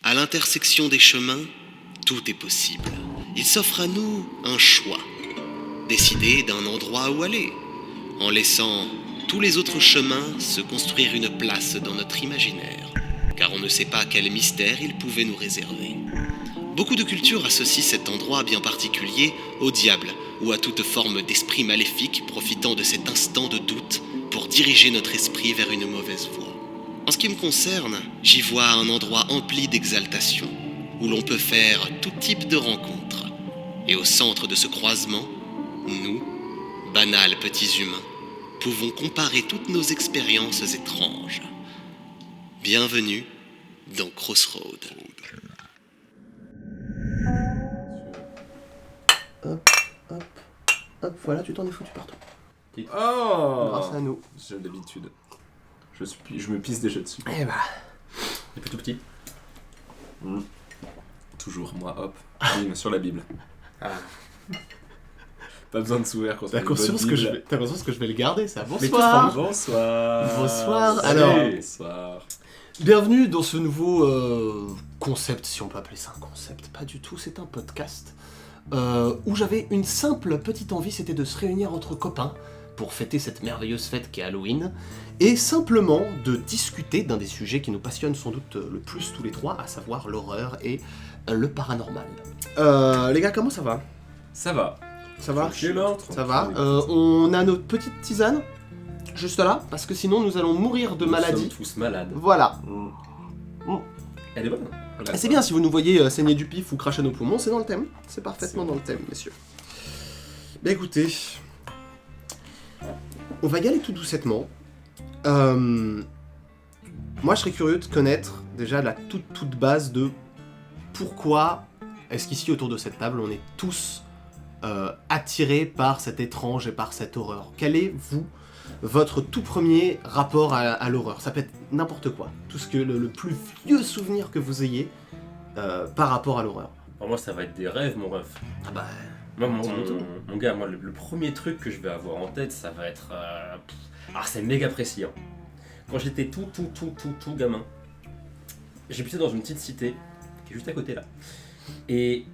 À l'intersection des chemins, tout est possible. Il s'offre à nous un choix. Décider d'un endroit où aller, en laissant tous les autres chemins se construire une place dans notre imaginaire, car on ne sait pas quel mystère il pouvait nous réserver. Beaucoup de cultures associent cet endroit bien particulier au diable ou à toute forme d'esprit maléfique profitant de cet instant de doute pour diriger notre esprit vers une mauvaise voie. En ce qui me concerne, j'y vois un endroit empli d'exaltation, où l'on peut faire tout type de rencontres. Et au centre de ce croisement, nous, banals petits humains, pouvons comparer toutes nos expériences étranges. Bienvenue dans Crossroad. Hop, hop, hop, voilà, tu t'en es foutu partout. Oh Grâce à nous. J'ai l'habitude. Je me pisse déjà dessus. Eh bah. Il est plus tout petit. Toujours, moi, hop. Bim, sur la Bible. Ah. Pas besoin de s'ouvrir quand on T'as conscience que je vais le garder, ça. Bonsoir. Bonsoir. Salut. Alors, bonsoir. bienvenue dans ce nouveau concept, si on peut appeler ça un concept. Pas du tout, c'est un podcast où j'avais une simple petite envie, c'était de se réunir entre copains pour fêter cette merveilleuse fête qu'est Halloween, et simplement de discuter d'un des sujets qui nous passionne sans doute le plus tous les trois, à savoir l'horreur et le paranormal. Les gars, comment ça va ? Ça va. Ça va ? Tranquille. Ça va. On a notre petite tisane, juste là, parce que sinon nous allons mourir de maladie. Nous sommes tous malades. Voilà. Elle est bonne. Et c'est bien, si vous nous voyez saigner du pif ou cracher nos poumons, c'est dans le thème. C'est parfaitement dans le thème, messieurs. Bah écoutez, on va y aller tout doucettement. Moi, je serais curieux de connaître déjà la toute base de pourquoi est-ce qu'ici, autour de cette table, on est tous attirés par cet étrange et par cette horreur. Quel est, vous, votre tout premier rapport à l'horreur ? Ça peut être n'importe quoi. Tout ce que le plus vieux souvenir que vous ayez par rapport à l'horreur. Pour moi, ça va être des rêves, mon ref. Ah bah... Moi, mon gars, moi, le premier truc que je vais avoir en tête, ça va être... Alors, c'est méga précis. Hein. Quand j'étais tout gamin, j'habitais dans une petite cité, qui est juste à côté là. Et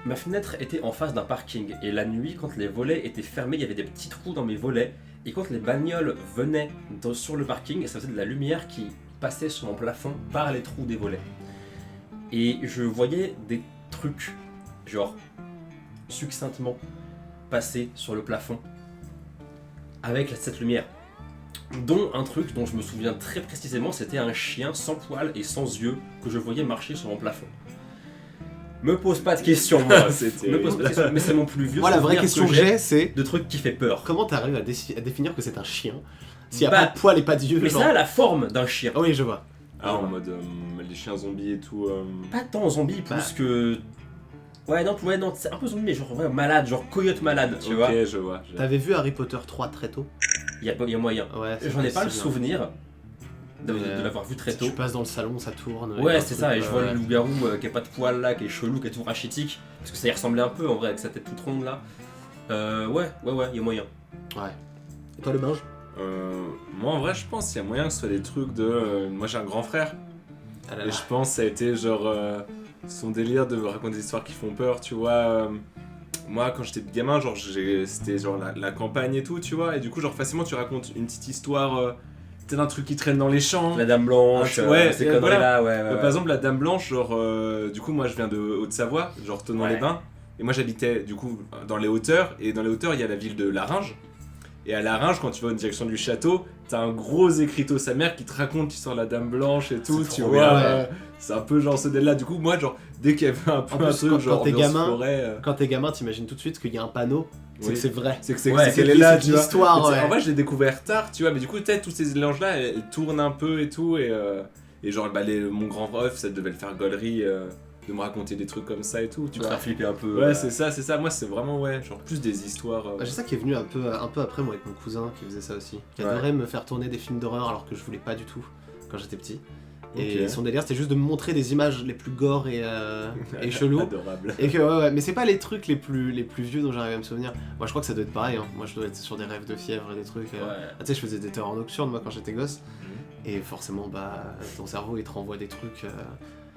ma fenêtre était en face d'un parking. Et la nuit, quand les volets étaient fermés, il y avait des petits trous dans mes volets. Et quand les bagnoles venaient sur le parking, ça faisait de la lumière qui passait sur mon plafond par les trous des volets. Et je voyais des trucs, genre... succinctement passé sur le plafond avec cette lumière, dont un truc dont je me souviens très précisément, c'était un chien sans poils et sans yeux que je voyais marcher sur mon plafond. Me pose pas de questions, moi. Me pose pas de questions, mais c'est mon plus vieux. Moi, la vraie question que j'ai, c'est de trucs qui fait peur. comment t'arrives à définir que c'est un chien s'il y a Bah, pas de poils et pas d'yeux? Mais genre... ça a la forme d'un chien. Ah oui, je vois. Ah, en mode les chiens zombies et tout. Pas tant zombie, plus que... Ouais, non, c'est un peu zombie, mais genre ouais, malade, genre coyote malade, tu vois. Ok, je vois. T'avais vu Harry Potter 3 très tôt? Il y a moyen. Ouais, J'en ai pas le possible, souvenir de Mais, l'avoir vu très tôt. Tu passes dans le salon, ça tourne. Ouais, c'est ça, et je vois le loup-garou qui a pas de poils là, qui est chelou, qui est tout rachitique. Parce que ça y ressemblait un peu en vrai, avec sa tête toute ronde là. Ouais, y a moyen. Ouais. Et toi, le binge? Moi, en vrai, je pense qu'il y a moyen que ce soit des trucs de. Moi, j'ai un grand frère. Ah là Et là. je pense que ça a été genre. Son délire de raconter des histoires qui font peur, tu vois. Moi, quand j'étais gamin, genre, c'était genre la campagne et tout, tu vois. Et du coup, genre, facilement, tu racontes une petite histoire. Peut-être un truc qui traîne dans les champs. La Dame Blanche, ouais, ces et conneries voilà. là, ouais. Par exemple, la Dame Blanche, genre, du coup, moi, je viens de Haute-Savoie, genre, Thonon-les-Bains. Et moi, j'habitais, du coup, dans les hauteurs. Et dans les hauteurs, il y a la ville de Laringe. Et à Laringe, quand tu vas en direction du château, t'as un gros écriteau sa mère qui te raconte l'histoire de la Dame Blanche et tout, C'est tu trop vois. bien, ouais. C'est un peu genre ce délire là. Du coup, moi, genre, dès qu'il y avait un peu En plus, un truc, quand genre, t'es ambiance gamin, forêt, Quand t'es gamin, t'imagines tout de suite qu'il y a un panneau, c'est oui. que c'est vrai. c'est que c'est Ouais, c'est c'est qu'elle est là, c'est tu vois. l'histoire, Mais tu sais, ouais. En vrai, je l'ai découvert tard, tu vois, mais du coup, peut-être tous ces mélanges-là, elles tournent un peu et tout, et genre, bah, mon grand ref, ça devait le faire gaulerie de me raconter des trucs comme ça et tout, tu Tu vas vois. faire flipper un peu. Ouais, c'est ça. Moi, c'est vraiment, ouais, genre, plus des histoires. Bah, j'ai ça qui est venu un peu après moi avec mon cousin qui faisait ça aussi, qui Ouais. adorait me faire tourner des films d'horreur alors que je voulais pas du tout quand j'étais petit. Et Ok. son délire c'était juste de me montrer des images les plus gore et chelou. Adorable. Et que ouais, mais c'est pas les trucs les plus vieux dont j'arrive à me souvenir. Moi je crois que ça doit être pareil, hein. Moi je dois être sur des rêves de fièvre et des trucs. Ouais. Ah, tu sais, je faisais des terreurs nocturnes moi quand j'étais gosse. Et forcément, bah, ton cerveau il te renvoie des trucs.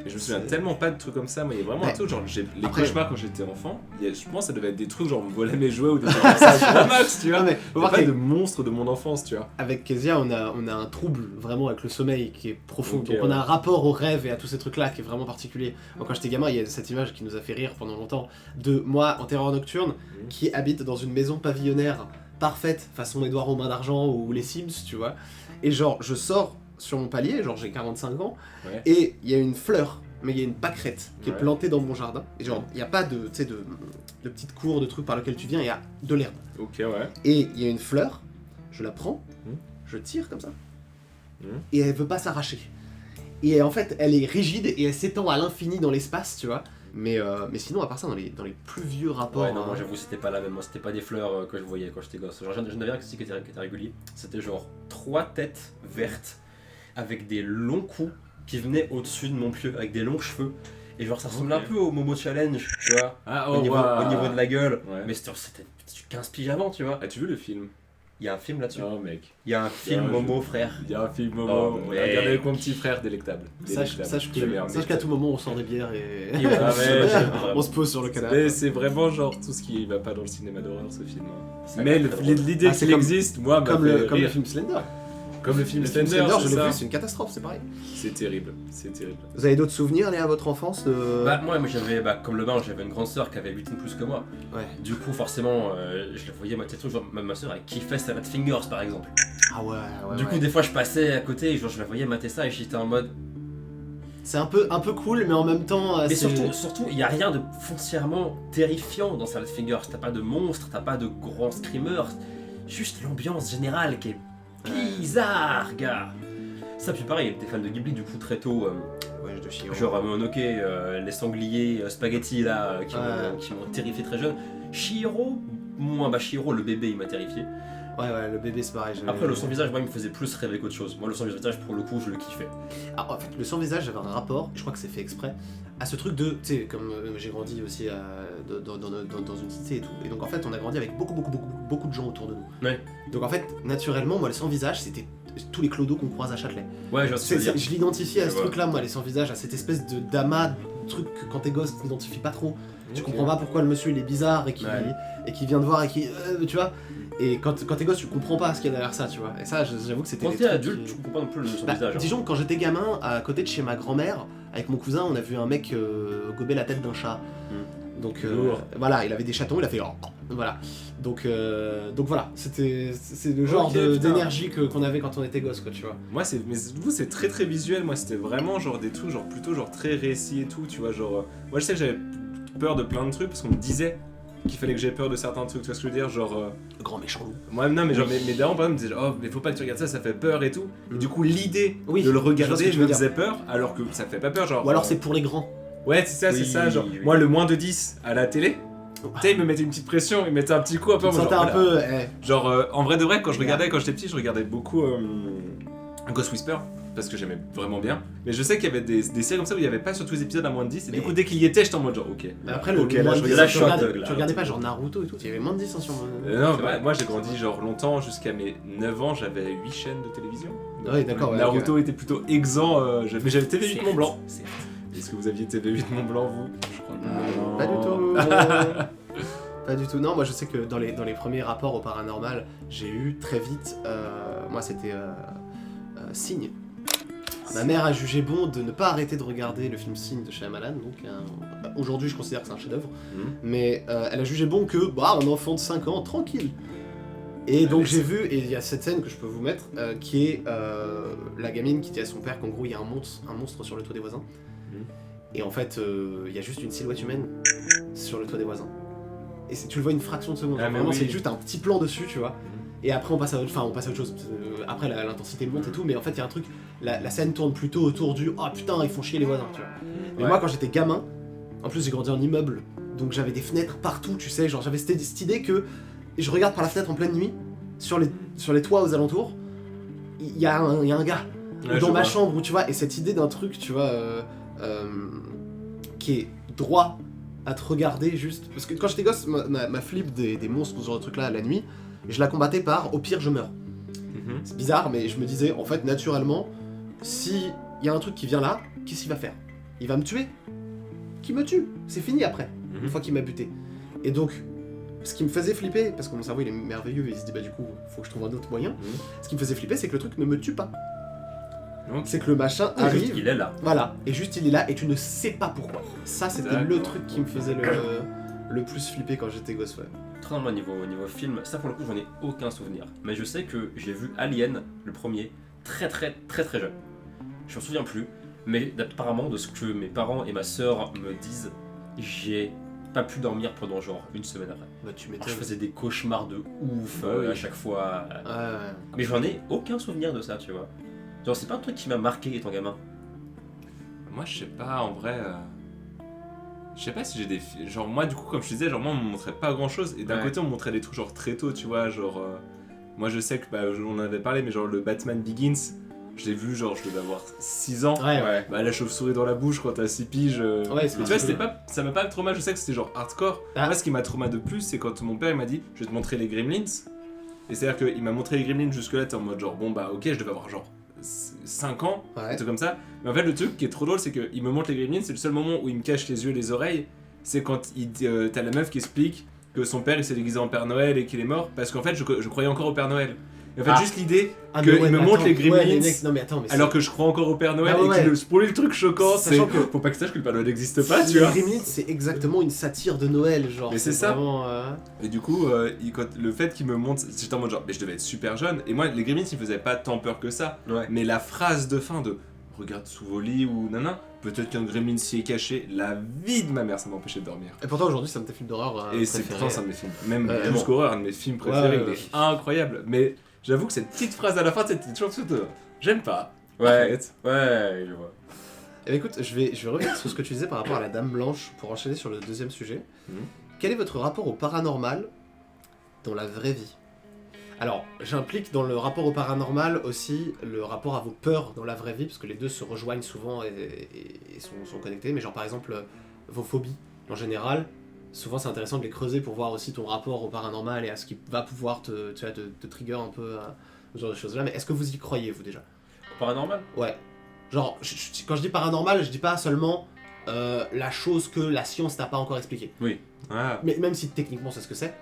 Mais je me souviens C'est- tellement pas de trucs comme ça, moi il y a vraiment un Ouais. truc genre les Après- cauchemars quand j'étais enfant, je pense que ça devait être des trucs genre me voler mes jouets ou des trucs comme ça, gros max, tu vois. Non, mais Il faut y a voir pas qu'avec de monstres de mon enfance, tu vois. Kezia, on a un trouble vraiment avec le sommeil qui est profond. Ok, Donc on ouais. a un rapport au rêve et à tous ces trucs-là qui est vraiment particulier. Moi, quand j'étais gamin, il y a cette image qui nous a fait rire pendant longtemps de moi en terreur nocturne qui habite dans une maison pavillonnaire parfaite, façon Édouard aux mains d'argent ou les Sims, tu vois. Et genre, je sors sur mon palier, genre j'ai 45 ans, Ouais. et il y a une fleur, mais il y a une pâquerette qui est Ouais. plantée dans mon jardin. Et genre, il n'y a pas de, tu sais, de petites cours, de trucs par lesquels tu viens, il y a de l'herbe. Ok, ouais. Et il y a une fleur, je la prends, Mhm. je tire comme ça, Mhm. et elle veut pas s'arracher. Et en fait, elle est rigide et elle s'étend à l'infini dans l'espace, tu vois. Mais sinon, à part ça, dans les plus vieux rapports... Ouais, non, moi j'avoue, c'était pas la même. Moi, c'était pas des fleurs que je voyais quand j'étais gosse. Genre, j'en avais un qui était régulier. C'était genre 3 têtes vertes avec des longs coups qui venaient au-dessus de mon pieu, avec des longs cheveux. Et genre, ça ressemblait Ok. un peu au Momo Challenge, tu vois, Ah, au niveau de la gueule. Ouais. Mais c'était 15 piges avant, tu vois. As-tu vu le film? Il y a un film là-dessus. Oh mec. Il y a un film je- Momo, frère. Il y a un film Momo, Oh, on mec. l'a regardé avec mon petit frère, délectable. Sache qu'à tout moment, on sort des bières et... Et ouais, Ah ouais, on se pose sur le Mais canapé. c'est vraiment genre tout ce qui va pas dans le cinéma d'horreur ce film. Ça Mais va être très drôle. l'idée Ah, c'est qu'il comme- existe, moi, m'a Comme fait le rire. film Slender. Comme le film Le film Slender, Slender, je c'est l'ai ça. vu, c'est une catastrophe, c'est pareil. C'est terrible, c'est terrible. Vous avez d'autres souvenirs, Léa, à votre enfance de... Bah, moi j'avais, comme le bain, j'avais une grande sœur qui avait 8 ans de plus que moi. Ouais. Du coup, forcément, je la voyais, ma sœur, elle kiffait Salad Fingers par exemple. Ah ouais, ouais, Du coup, ouais. des fois, je passais à côté et genre, je la voyais mater ça et j'étais en mode. C'est un peu cool, mais en même temps... Mais c'est- surtout, il n'y a rien de foncièrement terrifiant dans Salad Fingers. T'as pas de monstres, t'as pas de grands screamers. Juste l'ambiance générale qui est bizarre, gars. Ça, puis pareil, t'es fan de Ghibli du coup très tôt. Ouais, de Chihiro. Genre Mononoke, les sangliers, spaghetti là, qui Ouais. m'ont terrifié très jeune. Chihiro, moi, bah Chihiro, le bébé, il m'a terrifié. Ouais, le bébé, c'est pareil. Après, le sans-visage, moi, il me faisait plus rêver qu'autre chose. Moi, le sans-visage, pour le coup, je le kiffais. Ah, en fait, le sans-visage, j'avais un rapport, je crois que c'est fait exprès, à ce truc de, tu sais, comme j'ai grandi aussi dans une cité et tout, et donc en fait, on a grandi avec beaucoup de gens autour de nous. Ouais. Donc en fait, naturellement, moi, le sans-visage, c'était tous les clodos qu'on croise à Châtelet. Ouais, je vois ce que tu veux dire. Je l'identifiais à Je ce vois. truc-là, moi, les sans-visage, à cette espèce d'amas de trucs que quand t'es gosse, t'identifies pas trop. Tu Ok. comprends pas pourquoi le monsieur il est bizarre et Ouais. qui vient te voir et qui. Tu vois. Et quand t'es gosse, tu comprends pas ce qu'il y a derrière ça, tu vois. Et ça, j'avoue que c'était. Quand des t'es trucs adulte, qui- tu comprends pas non plus le Bah, sans-visage. hein. disons que quand j'étais gamin, à côté de chez ma grand-mère, avec mon cousin, on a vu un mec gober la tête d'un chat. Donc Lourd. voilà, il avait des chatons, il a fait voilà. Donc voilà, c'est le genre Ok, putain. d'énergie qu'on avait quand on était gosse, quoi, tu vois. Moi, mais vous, c'est très très visuel. Moi, c'était vraiment genre des trucs, genre plutôt genre très récits et tout, tu vois. Genre, moi, je sais que j'avais peur de plein de trucs parce qu'on me disait qu'il fallait que j'aie peur de certains trucs, tu vois ce que je veux dire. Genre, Le grand méchant loup. moi, non, mais genre, mes darons, par exemple, me disaient, oh, mais faut pas que tu regardes ça, ça fait peur et tout. Et du coup, l'idée Oui, de le je vois ce que regarder tu me veux dire. faisait peur, alors que ça fait pas peur. Genre, Ou alors c'est pour les grands. Ouais, c'est ça, c'est Oui, ça. Genre, oui. moi, le moins de 10 à la télé. Tu sais, il me mettait une petite pression, il mettait un petit coup un peu. Tu te en mode sentais genre, un voilà. peu. Genre, en vrai de vrai, quand je Les regardais, quand j'étais petit, je regardais beaucoup Ghost Whisper, parce que j'aimais vraiment bien. Mais je sais qu'il y avait des séries comme ça où il n'y avait pas sur tous les épisodes à moins de 10, et Mais- du coup, dès qu'il y était, j'étais en mode genre, ok. Mais après, Ok, le là, moins je de 10, regarde tu la regardais- shot, là. tu regardais pas genre Naruto et tout, il y avait moins de 10 sur. Non, C'est vrai. moi j'ai grandi genre longtemps, jusqu'à mes 9 ans, j'avais 8 chaînes de télévision. Ouais, d'accord, ouais, Naruto était plutôt exempt, mais j'avais TV8 Mont Blanc. C'est- Est-ce que vous aviez TV8 Mont Blanc, vous? Je crois non. Pas du tout. Pas du tout. Non, moi je sais que dans les premiers rapports au paranormal, j'ai eu très vite. Moi c'était Signe. Ma mère a jugé bon de ne pas arrêter de regarder le film Signe de Shyamalan. Donc aujourd'hui je considère que c'est un chef-d'œuvre. Mhm. Mais elle a jugé bon que bah un enfant de 5 ans tranquille. Et donc mais j'ai c'est- vu, et il y a cette scène que je peux vous mettre, qui est la gamine qui dit à son père qu'en gros il y a un monstre sur le toit des voisins. Mhm. Et en fait, il y a juste une silhouette humaine sur le toit des voisins. Et tu le vois une fraction de seconde. Ah, mais Vraiment, oui. c'est juste un petit plan dessus, tu vois. Et après, on passe à autre chose. Après, l'intensité monte et tout, mais en fait, il y a un truc. La scène tourne plutôt autour du oh putain, ils font chier les voisins, tu vois. Mais Ouais. moi, quand j'étais gamin, en plus, j'ai grandi en immeuble, donc j'avais des fenêtres partout, tu sais. Genre, j'avais cette idée que je regarde par la fenêtre en pleine nuit, sur les toits aux alentours, il y a un gars. Ouais, Ou dans je ma vois. chambre, où tu vois, et cette idée d'un truc, tu vois, qui est droit à te regarder juste. Parce que quand j'étais gosse, ma flip des monstres, ce genre de truc là, la nuit, je la combattais par au pire je meurs. Mhm. C'est bizarre, mais je me disais, en fait, naturellement, si il y a un truc qui vient là, qu'est-ce qu'il va faire? il va me tuer. Qu'il me tue, c'est fini après, Mhm. une fois qu'il m'a buté. Et donc, ce qui me faisait flipper, parce que mon cerveau il est merveilleux, et il se dit bah du coup, faut que je trouve un autre moyen. Ce qui me faisait flipper, c'est que le truc ne me tue pas. Ok. C'est que le machin Juste, arrive, il est là. voilà, et juste il est là, et tu ne sais pas pourquoi. Ça, c'était le D'accord. truc qui me faisait le plus flipper quand j'étais gosse, ouais. Très normal niveau film, ça pour le coup j'en ai aucun souvenir. Mais je sais que j'ai vu Alien, le premier, très jeune. Je m'en souviens plus, mais apparemment de ce que mes parents et ma sœur me disent, j'ai pas pu dormir pendant genre une semaine après. Bah tu Alors, m'étonnes. je faisais des cauchemars de ouf Bah oui. à chaque fois. Ouais. Mais j'en ai aucun souvenir de ça, tu vois. Genre c'est pas un truc qui m'a marqué étant gamin. Moi, je sais pas, en vrai. Je sais pas si j'ai des. Genre, moi, du coup, comme je te disais, genre, moi, on me montrait pas grand chose. Et d'un Ouais. côté, on me montrait des trucs, genre, très tôt, tu vois. Genre, moi, je sais que, bah, on en avait parlé, mais genre, le Batman Begins, je l'ai vu, genre, je devais avoir 6 ans. Ouais. Bah, la chauve-souris dans la bouche quand t'as 6 piges. Ouais, c'est Mais tu vois, cool. c'était pas, ça m'a pas trauma, je sais que c'était genre hardcore. Ah. Moi, ce qui m'a trauma de plus, c'est quand mon père il m'a dit, je vais te montrer les Gremlins. Et c'est-à-dire qu'il m'a montré les Gremlins jusque-là, t'es en mode genre, bon bah ok, je devais avoir genre 5 ans, Ouais. un truc comme ça. Mais en fait, le truc qui est trop drôle, c'est qu'il me montre les Gremlins, c'est le seul moment où il me cache les yeux et les oreilles. C'est quand t'as la meuf qui explique que son père il s'est déguisé en Père Noël et qu'il est mort, parce qu'en fait, je croyais encore au Père Noël. Et en fait, Ah. juste l'idée Ah, qu'il mais ouais, me mais montre attends, les Gremlins. ouais, les mecs, non mais attends, mais Alors que je crois encore au Père Noël Ah ouais, et ouais. pour lui le truc choquant c'est Sachant que- faut pas que tu saches que le Père Noël n'existe pas, tu les vois. Gremlins, c'est exactement une satire de Noël, genre. Mais c'est ça. Vraiment, Et du coup, le fait qu'il me montre, j'étais en mode genre, mais je devais être super jeune. Et moi, les Gremlins, ils me faisaient pas tant peur que ça. Ouais. Mais la phrase de fin de regarde sous vos lits ou nanan, peut-être qu'un Gremlin s'y est caché, la vie de ma mère, ça m'empêchait de dormir. Et pourtant aujourd'hui, c'est un de tes films d'horreur. Et c'est pourtant c'est un de mes films, même Ouais, plus qu'horreur, un de mes films préférés, Ouais, il est incroyable. Mais j'avoue que cette petite phrase à la fin, c'était toujours tout j'aime pas. Ouais, Arrête. ouais, je vois. Eh bien, écoute, je vais revenir sur ce que tu disais par rapport à la Dame Blanche pour enchaîner sur le deuxième sujet. Mhm. Quel est votre rapport au paranormal dans la vraie vie? Alors, j'implique dans le rapport au paranormal aussi le rapport à vos peurs dans la vraie vie, parce que les deux se rejoignent souvent et sont connectés. Mais genre par exemple, vos phobies en général, souvent c'est intéressant de les creuser pour voir aussi ton rapport au paranormal et à ce qui va pouvoir te trigger un peu ce genre de choses-là. Mais est-ce que vous y croyez, vous déjà? Paranormal. Ouais. Genre, quand je dis paranormal, je dis pas seulement la chose que la science n'a pas encore expliquée. Ah. Mais même si techniquement c'est ce que c'est,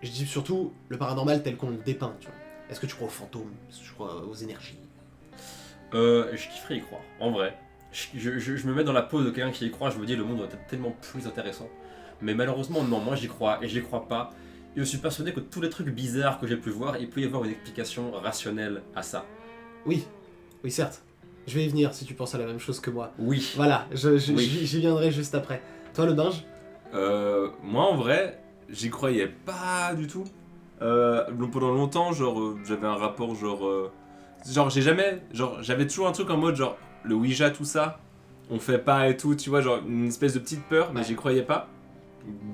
je dis surtout le paranormal tel qu'on le dépeint, tu vois. Est-ce que tu crois aux fantômes? Est-ce que tu crois aux énergies? Je kifferais y croire, en vrai. Je me mets dans la peau de quelqu'un qui y croit, je me dis le monde doit être tellement plus intéressant. Mais malheureusement, non, moi j'y crois et j'y crois pas. Et je suis persuadé que tous les trucs bizarres que j'ai pu voir, il peut y avoir une explication rationnelle à ça. Oui, oui certes. Je vais y venir si tu penses à la même chose que moi. Oui. Voilà, Oui. j'y viendrai juste après. Toi le binge? Moi en vrai, j'y croyais pas du tout. Pendant longtemps, genre, j'avais un rapport genre. Genre, j'avais toujours un truc en mode genre, le Ouija, tout ça, on fait pas et tout, tu vois, genre une espèce de petite peur, mais Ouais. j'y croyais pas.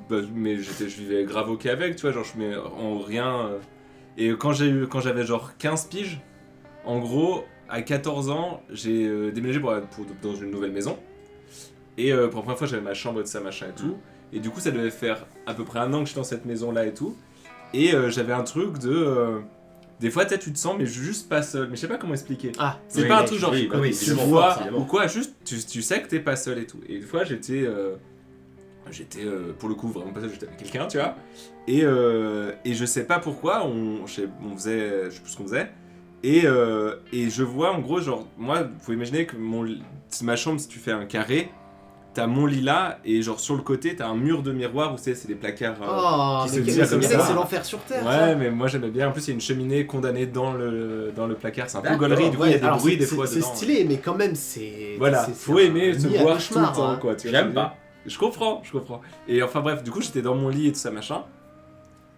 Bah, mais je vivais grave ok avec, tu vois, genre, je mets en rien. Et quand j'avais genre 15 piges, en gros, à 14 ans, j'ai déménagé dans une nouvelle maison. Et pour la première fois, j'avais ma chambre et tout ça, machin et tout. Et du coup, ça devait faire à peu près un an que j'étais dans cette maison-là et tout. Et j'avais un truc de... des fois, tu te sens, mais juste pas seul. Mais je sais pas comment expliquer. Ah, C'est Oui, pas un mais- truc genre, oui, bah oui, tu évidemment, vois évidemment. ou quoi, juste tu sais que t'es pas seul et tout. Et une fois, j'étais pour le coup vraiment pas seul, j'étais avec quelqu'un, tu vois. Et je sais pas pourquoi, on faisait, je sais plus ce qu'on faisait. Et je vois en gros, genre, moi, faut imaginer que ma chambre, si tu fais un carré, t'as mon lit là, et genre sur le côté, t'as un mur de miroir où c'est des placards. oh, qui se mais tire comme ça. c'est l'enfer sur Terre. Ouais, ça. mais moi j'aimais bien. En plus, il y a une cheminée condamnée dans le placard. C'est un peu D'accord, gaulerie, du coup, il y a des alors, bruits des c'est- fois c'est dedans. stylé, mais quand même c'est... Voilà, c'est faut un aimer se nid à voir tout le cauchemar, temps, hein. quoi. Tu vois ce que je J'aime veux dire pas. Je comprends. Et enfin bref, du coup, j'étais dans mon lit et tout ça, machin.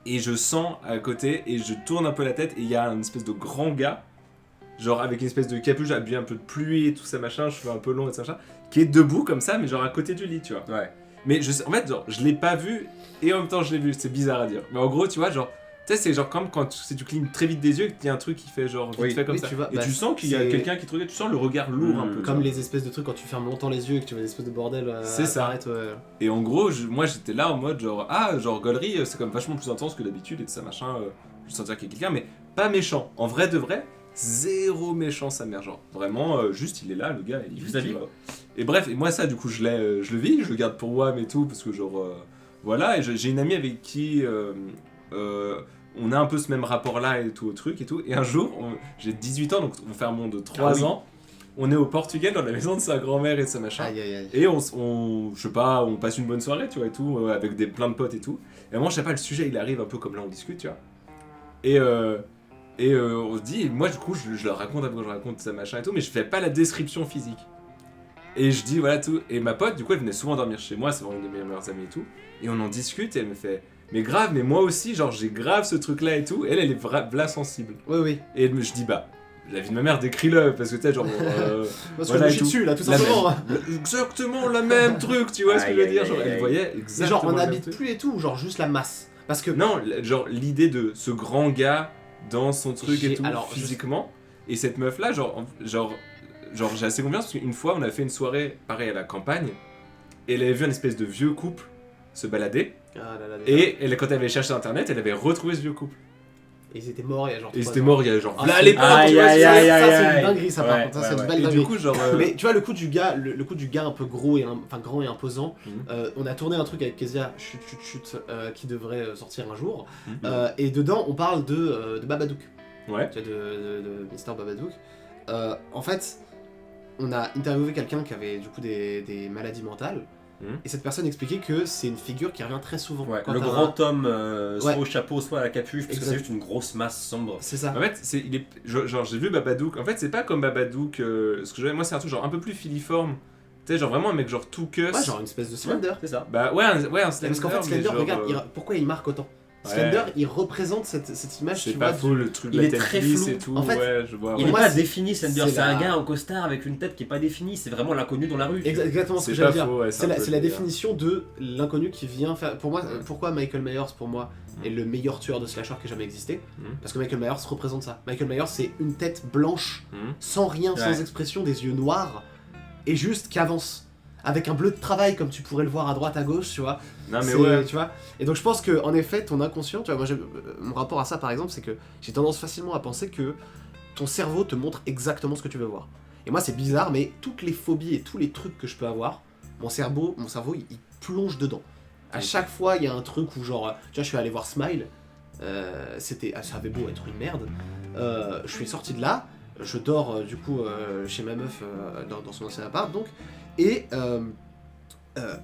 Et je sens à côté, et je tourne un peu la tête, et il y a une espèce de grand gars, genre avec une espèce de capuche, habillé un peu de pluie et tout ça, machin, cheveux un peu longs et tout ça, machin, qui est debout comme ça, mais genre à côté du lit, tu vois. Ouais. Mais en fait, genre, je l'ai pas vu, et en même temps, je l'ai vu, c'est bizarre à dire. Mais en gros, tu vois, genre, tu sais, c'est genre comme quand si tu clignes très vite des yeux et qu'il y a un truc qui fait genre vite Oui. fait comme Oui, ça. tu vois, et bah, tu sens qu'il y a c'est- quelqu'un qui te regarde, tu sens le regard lourd un peu. tu Comme vois. les espèces de trucs quand tu fermes longtemps les yeux et que tu vois des espèces de bordel C'est ça. apparaître, ouais. Et en gros, moi j'étais là en mode genre, genre gaulerie, c'est comme vachement plus intense que d'habitude et tout ça machin, je sentais qu'il y a quelqu'un, mais pas méchant. En vrai de vrai, zéro méchant sa mère, genre vraiment juste il est là, le gars, il Il vit fait sa tu vie, vois. quoi. Et bref, et moi ça du coup je le vis, je le garde pour moi mais tout parce que genre voilà, et j'ai une amie avec qui on a un peu ce même rapport là et tout au truc et tout, et un jour j'ai 18 ans donc on fait un monde de 3 oui. ans, on est au Portugal dans la maison de sa grand-mère et de sa machin. Aïe aïe aïe. Et je sais pas, on passe une bonne soirée, tu vois, et tout, avec plein de potes et tout. Et moi, je sais pas, le sujet, il arrive un peu comme là, on discute, tu vois. Et on se dit, et moi, du coup, je leur raconte un peu, je raconte ça, machin et tout, mais je fais pas la description physique. Et je dis, voilà, tout. Et ma pote, du coup, elle venait souvent dormir chez moi, c'est vraiment une de mes meilleures amies et tout. Et on en discute, et elle me fait, mais grave, mais moi aussi, genre, j'ai grave ce truc-là et tout. Et elle est v'là sensible. Oui. Et je dis, bah, la vie de ma mère, décris-le, parce que tu sais, genre. Parce Voilà, que je et suis tout. dessus là, tout La simplement. Exactement le même truc, tu vois ce que je veux Aïe, dire? aïe, Genre, aïe, elle aïe. voyait Et exactement genre on le même n'habite truc. plus et tout, ou genre juste la masse. Parce que Non, genre l'idée de ce grand gars dans son truc et J'ai- tout, alors, physiquement, et cette meuf là, genre j'ai assez confiance parce qu'une fois on a fait une soirée pareil à la campagne, et elle avait vu un espèce de vieux couple se balader, Ah là là, et quand elle avait cherché sur internet, elle avait retrouvé ce vieux couple. Et ils étaient morts il y a genre Et ils 3 étaient ans. morts il y a genre Ah, là à c'est- l'époque, Aïe, tu vois, aïe, c'est- aïe, Ça, aïe, c'est aïe. une dinguerie ça par Ouais, contre, ça ouais, c'est une ouais. belle Et du dinguerie. coup, genre. Mais tu vois le coup du gars, le coup du gars un peu gros et grand et imposant, Mhm. on a tourné un truc avec Kezia, chut, qui devrait sortir un jour, Mhm. et dedans on parle de Babadook, Ouais. tu vois, de Mister Babadook. En fait, on a interviewé quelqu'un qui avait du coup des maladies mentales, Mhm. et cette personne expliquait que c'est une figure qui revient très souvent. Ouais, Quand le t'as grand homme, soit Ouais. au chapeau, soit à la capuche, parce que Exact. c'est juste une grosse masse sombre. C'est ça. En fait, genre j'ai vu Babadook. En fait, c'est pas comme Babadook. Ce que j'avais, moi, c'est un truc genre un peu plus filiforme. Tu sais, genre vraiment un mec genre tout cuss. Ouais, genre une espèce de Slender. C'est ça. Bah ouais, un Slender. Parce qu'en fait, mais Slender, genre, regarde, pourquoi il marque autant? Ouais. Slender, il représente cette image, c'est tu pas vois, faux le truc de il la est tête très lisse flou. et tout. En fait, ouais, je vois. Il ouais. est moi, pas c'est- défini, Slender. c'est C'est un la- gars en costard avec une tête qui est pas définie. C'est vraiment l'inconnu dans la rue. Exactement ce que C'est j'allais pas dire. faux, ouais, C'est un la, peu c'est la le délire. définition de l'inconnu qui vient faire. Pour moi, Ouais. pourquoi Michael Myers, pour moi, est le meilleur tueur de slasher qui a jamais existé? Mhm. Parce que Michael Myers représente ça. Michael Myers, c'est une tête blanche, Mhm. sans rien, sans Ouais. expression, des yeux noirs, et juste qui avance. Avec un bleu de travail, comme tu pourrais le voir à droite, à gauche, tu vois. Non mais C'est- ouais. Tu vois. Et donc je pense que en effet, ton inconscient, tu vois, moi mon rapport à ça par exemple, c'est que j'ai tendance facilement à penser que ton cerveau te montre exactement ce que tu veux voir. Et moi c'est bizarre, mais toutes les phobies et tous les trucs que je peux avoir, mon cerveau il plonge dedans. À Ok. chaque fois, il y a un truc où genre, tu vois, je suis allé voir Smile, ça avait beau être une merde, je suis sorti de là, je dors du coup chez ma meuf dans son ancien appart donc, et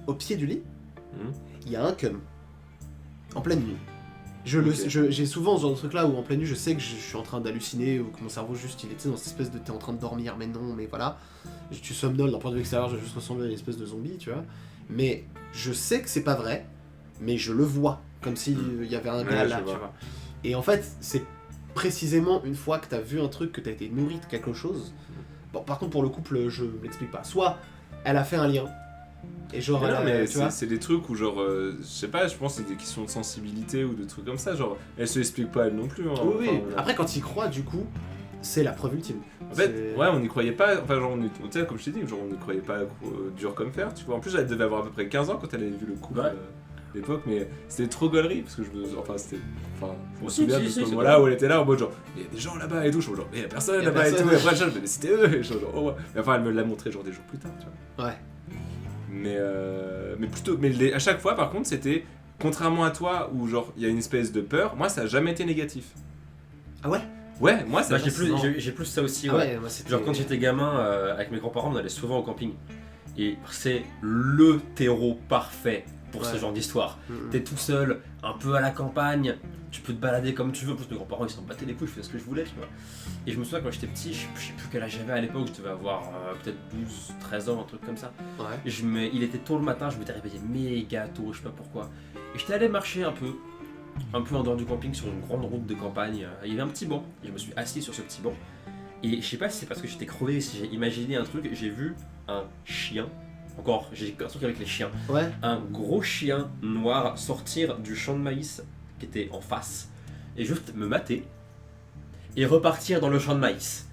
au pied du lit, Mhm. il y a un cum. En pleine nuit. Ok. J'ai souvent ce genre de truc là où en pleine nuit je sais que je suis en train d'halluciner ou que mon cerveau juste il était dans cette espèce de t'es en train de dormir mais non mais voilà. Tu somnoles d'un point de vue extérieur, je juste ressembler à une espèce de zombie tu vois. Mais je sais que c'est pas vrai, mais je le vois comme s'il y avait un gars Ouais, là je tu vois. vois. Et en fait c'est précisément une fois que t'as vu un truc, que t'as été nourri de quelque chose. Bon par contre pour le couple je m'explique pas. Soit elle a fait un lien. Et genre, Mais non, mais tu vois, c'est des trucs où genre, je sais pas, je pense que c'est des questions de sensibilité ou de trucs comme ça, genre, elle se explique pas elle non plus. Hein, oui, oui. enfin, voilà. Après, quand il croit, du coup, c'est la preuve ultime. En fait, C'est- ouais, on n'y croyait pas, enfin, genre, tu sais, comme je t'ai dit, genre, on n'y croyait pas dur comme fer, tu vois. En plus, elle devait avoir à peu près 15 ans quand elle avait vu le couple Ouais. à l'époque, mais c'était trop gaulerie, parce que je me Si, souviens si, de si, ce c'est moment-là vrai. où elle était là, en mode genre, il y a des gens là-bas et tout, je suis genre, mais il y a personne Y a là-bas et personne. tout, et après, je me dis, mais c'était eux, et je suis genre, oh ouais. Mais enfin, elle me l'a montré genre des jours plus tard, tu vois. Ouais. Mais plutôt, à chaque fois, par contre, c'était, contrairement à toi, où genre, il y a une espèce de peur, moi, ça a jamais été négatif. Ah ouais. Ouais, moi, ça Bah, j'ai plus, non. j'ai plus ça aussi. Ah Ouais. ouais, moi, c'était- Genre quand j'étais gamin, avec mes grands-parents, on allait souvent au camping. Et c'est le terreau parfait pour ce Ouais. genre d'histoire. Mhm. T'es tout seul, un peu à la campagne, tu peux te balader comme tu veux. En plus, mes grands-parents ils s'en battaient les couilles, je faisais ce que je voulais, tu vois. Et je me souviens quand j'étais petit, je sais plus quel âge j'avais à l'époque, je devais avoir peut-être 12, 13 ans, un truc comme ça. Ouais. Et il était tôt le matin, je m'étais réveillé méga tôt, je sais pas pourquoi. Et j'étais allé marcher un peu en dehors du camping sur une grande route de campagne. Il y avait un petit banc, et je me suis assis sur ce petit banc. Et je sais pas si c'est parce que j'étais crevé, si j'ai imaginé un truc, j'ai vu un chien. Encore, j'ai un truc avec les chiens. Ouais. Un gros chien noir sortir du champ de maïs qui était en face et juste me mater et repartir dans le champ de maïs.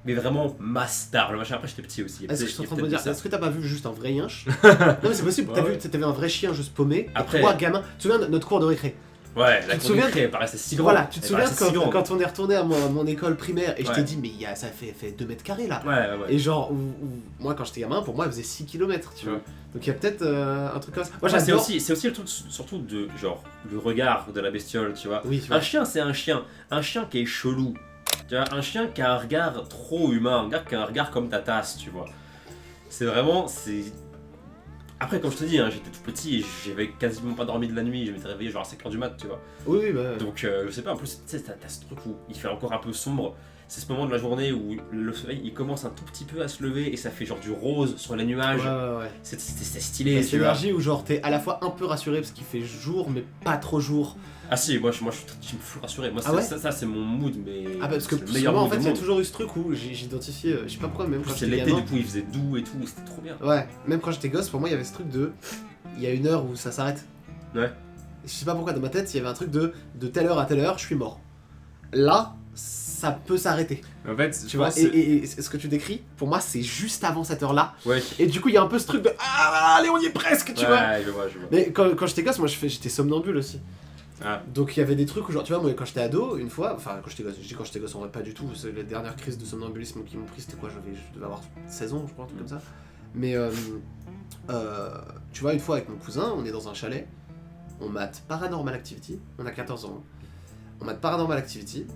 Mais vraiment mastar, le machin. Après, j'étais petit aussi. Est-ce que je suis en train de me dire, est-ce que t'as pas vu juste un vrai yinche? Non, mais c'est possible, Ouais. t'avais un vrai chien juste paumé. Après- Et toi, gamin, tu te souviens de notre cours de récré? Ouais, la te cour souviens d'écrit, elle paraissait si grande. Voilà, tu te Elle souviens paraissait si grande. quand on est retourné à mon école primaire et je t'ai Ouais. dit, mais ça fait 2 mètres carrés là. Ouais. Et genre, moi quand j'étais gamin, pour moi elle faisait 6 km, tu vois. Ouais. Donc il y a peut-être un truc comme ça. Moi Ouais, c'est j'adore. aussi le truc, surtout de genre le regard de la bestiole, tu vois. Oui, tu vois. Un chien, c'est un chien. Un chien qui est chelou. Tu vois, un chien qui a un regard trop humain, un gars qui a un regard comme ta tasse, tu vois. C'est vraiment, Après, comme je te dis, hein, j'étais tout petit et j'avais quasiment pas dormi de la nuit, je m'étais réveillé genre à 5h du mat, tu vois. Oui, bah. Donc, je sais pas, en plus, tu sais, t'as ce truc où il fait encore un peu sombre. C'est ce moment de la journée où le soleil il commence un tout petit peu à se lever et ça fait genre du rose sur les nuages. Ouais. C'est stylé, Cette tu vois. énergie où genre t'es à la fois un peu rassuré parce qu'il fait jour mais pas trop jour. Ah si, moi je suis full rassuré. Moi, Ah ouais ça c'est mon mood, mais. Ah bah parce que c'est le meilleur moi en mood fait du il y a monde. toujours eu ce truc où j'identifiais, je sais pas pourquoi, même quand C'est j'étais l'été, gamin. du coup il faisait doux et tout, c'était trop bien. Ouais, même quand j'étais gosse, pour moi il y avait ce truc de. Il y a une heure où ça s'arrête. Ouais. Je sais pas pourquoi dans ma tête il y avait un truc de telle heure à telle heure je suis mort. Là, ça peut s'arrêter. En fait, Tu je vois, pense et ce que tu décris, pour moi c'est juste avant cette heure-là. Ouais. Et du coup il y a un peu ce truc de ah allez on y est presque, tu vois. Ouais, je vois. Mais quand j'étais gosse, moi j'étais somnambule aussi. Ah. Donc il y avait des trucs où genre tu vois moi quand j'étais ado une fois, enfin quand j'étais gosse, je dis quand j'étais gosse en vrai pas du tout, c'est les dernières crises de somnambulisme qui m'ont pris c'était quoi, je devais avoir 16 ans je crois, un truc comme ça. Mais tu vois une fois avec mon cousin, on est dans un chalet, on mate Paranormal Activity, on a 14 ans. On mate Paranormal Activity.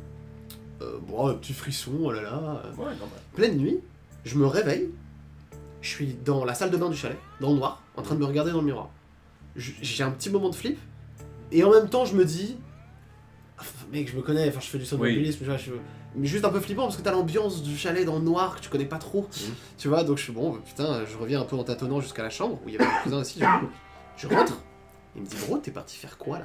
Bon, petit frisson, oh là là. Ouais, normal. Pleine nuit, je me réveille, je suis dans la salle de bain du chalet, dans le noir, en train de me regarder dans le miroir. J'ai un petit moment de flip, et en même temps je me dis, mec je me connais, enfin je fais du somnambulisme, mais juste un peu flippant parce que t'as l'ambiance du chalet dans le noir que tu connais pas trop, tu vois, donc je suis bon, putain, je reviens un peu en tâtonnant jusqu'à la chambre, où il y avait mon cousin aussi, je rentre, il me dit bro t'es parti faire quoi là?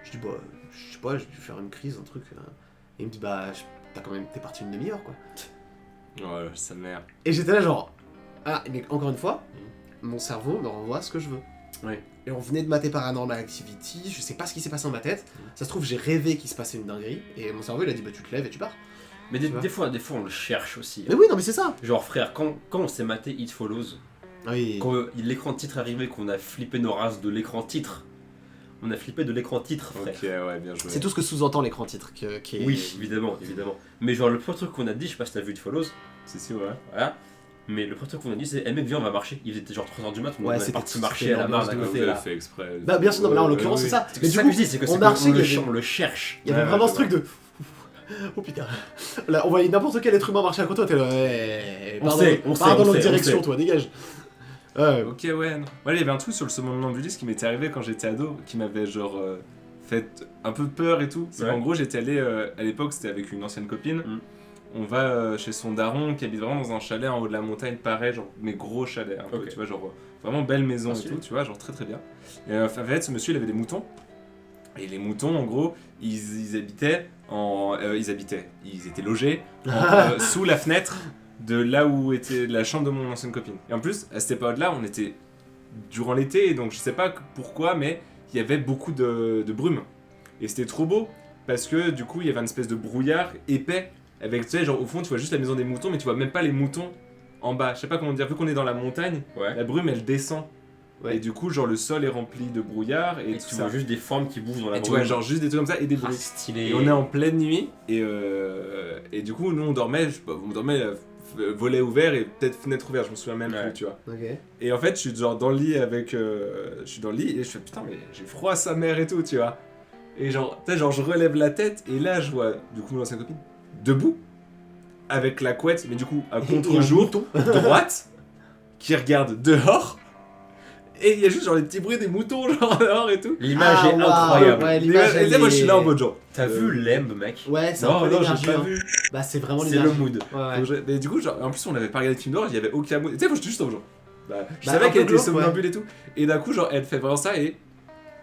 Je dis bah, je sais pas, j'ai dû faire une crise, un truc, et il me dit bah, t'es parti une demi-heure quoi. Ouais, sa mère. Et j'étais là genre, ah, mais encore une fois, mon cerveau me renvoie ce que je veux. Ouais. Et on venait de mater Paranormal Activity, je sais pas ce qui s'est passé dans ma tête, ça se trouve j'ai rêvé qu'il se passait une dinguerie, et mon cerveau il a dit bah tu te lèves et tu pars. Mais Tu vois. des fois on le cherche aussi. Mais oui, non mais c'est ça. Genre frère, quand on s'est maté It Follows, Oui. quand l'écran titre est arrivé, qu'on a flippé nos races de l'écran titre, on a flippé de l'écran titre, frère. Ok, ouais, bien joué. C'est tout ce que sous-entend l'écran titre qui est... Oui, évidemment. Mais genre le premier truc qu'on a dit, je sais pas si t'as vu It Follows, Si, ouais. voilà. Mais le premier truc qu'on a dit c'est, mec viens on va marcher. Il était genre 3h du mat, on est c'était- parti marcher c'était à la barre d'à l'ambiance de côté Vous là. l'avez fait exprès. Bah bien sûr, non mais là en l'occurrence c'est ça. C'est Mais ça du que coup, je dis, c'est que on marchait, on le cherche. il y avait Ouais, vraiment ouais, ce truc de... Oh putain. Là on voyait n'importe quel être humain marcher à côté, t'es là, On sait, on pars sait, dans on l'autre sait, on direction sait. toi, dégage. Ouais. Ok, ouais. Non. Ouais, il y avait un truc sur le somnambulisme qui m'était arrivé quand j'étais ado, qui m'avait genre fait un peu peur et tout. C'est Ouais. qu'en gros, j'étais allé, à l'époque, c'était avec une ancienne copine. On va chez son daron qui habite vraiment dans un chalet en haut de la montagne, pareil, genre, mais gros chalet, un peu, Ok. tu vois, genre vraiment belle maison et Stylé. tout, tu vois, genre très très bien. Et en fait, ce monsieur, il avait des moutons. Et les moutons, en gros, ils habitaient ils étaient logés sous la fenêtre de là où était la chambre de mon ancienne copine. Et en plus, à cette époque-là, on était durant l'été, donc je sais pas pourquoi, mais il y avait beaucoup de brume. Et c'était trop beau, parce que du coup, il y avait une espèce de brouillard épais, avec, tu sais, genre au fond, tu vois juste la maison des moutons, mais tu vois même pas les moutons en bas. Je sais pas comment dire, vu qu'on est dans la montagne, Ouais. la brume, elle descend. Ouais. Et du coup, genre, le sol est rempli de brouillard, et, Et tout tu ça. vois juste des formes qui bougent dans la Et tu vois, brume. genre, juste des trucs comme ça, et des Ah, bruits. stylé. Et on est en pleine nuit, et du coup, nous, on dormait, je sais pas, on dormait volet ouvert et peut-être fenêtre ouverte, je me souviens même Ouais. plus, tu vois. Ok. Et en fait, je suis genre dans le lit avec. Je suis dans le lit et je fais putain, mais j'ai froid à sa mère et tout, tu vois. Et genre, tu sais, genre, je relève la tête et là, je vois, du coup, mon ancienne copine, debout, avec la couette, mais du coup, à Et un contre-jour, mouton. droite, qui regarde dehors. Et il y a juste genre les petits bruits des moutons, genre dehors et tout. L'image Ah, est waouh, incroyable. ouais, Et l'image, là, elle moi, je suis là en est- mode genre. T'as vu l'embe, mec? Ouais, c'est un Non, peu non, l'énergie. j'ai pas hein. vu. Bah c'est vraiment C'est l'énergie. le mood. Ouais, ouais. Donc, mais du coup, genre, en plus, on avait pas regardé de film d'horreur, il y avait aucun mood. Tu sais, moi, j'étais juste en mode genre. Bah, je Bah, savais un qu'elle peu était glauque, somnambule et tout. Et d'un coup, genre, elle fait vraiment ça et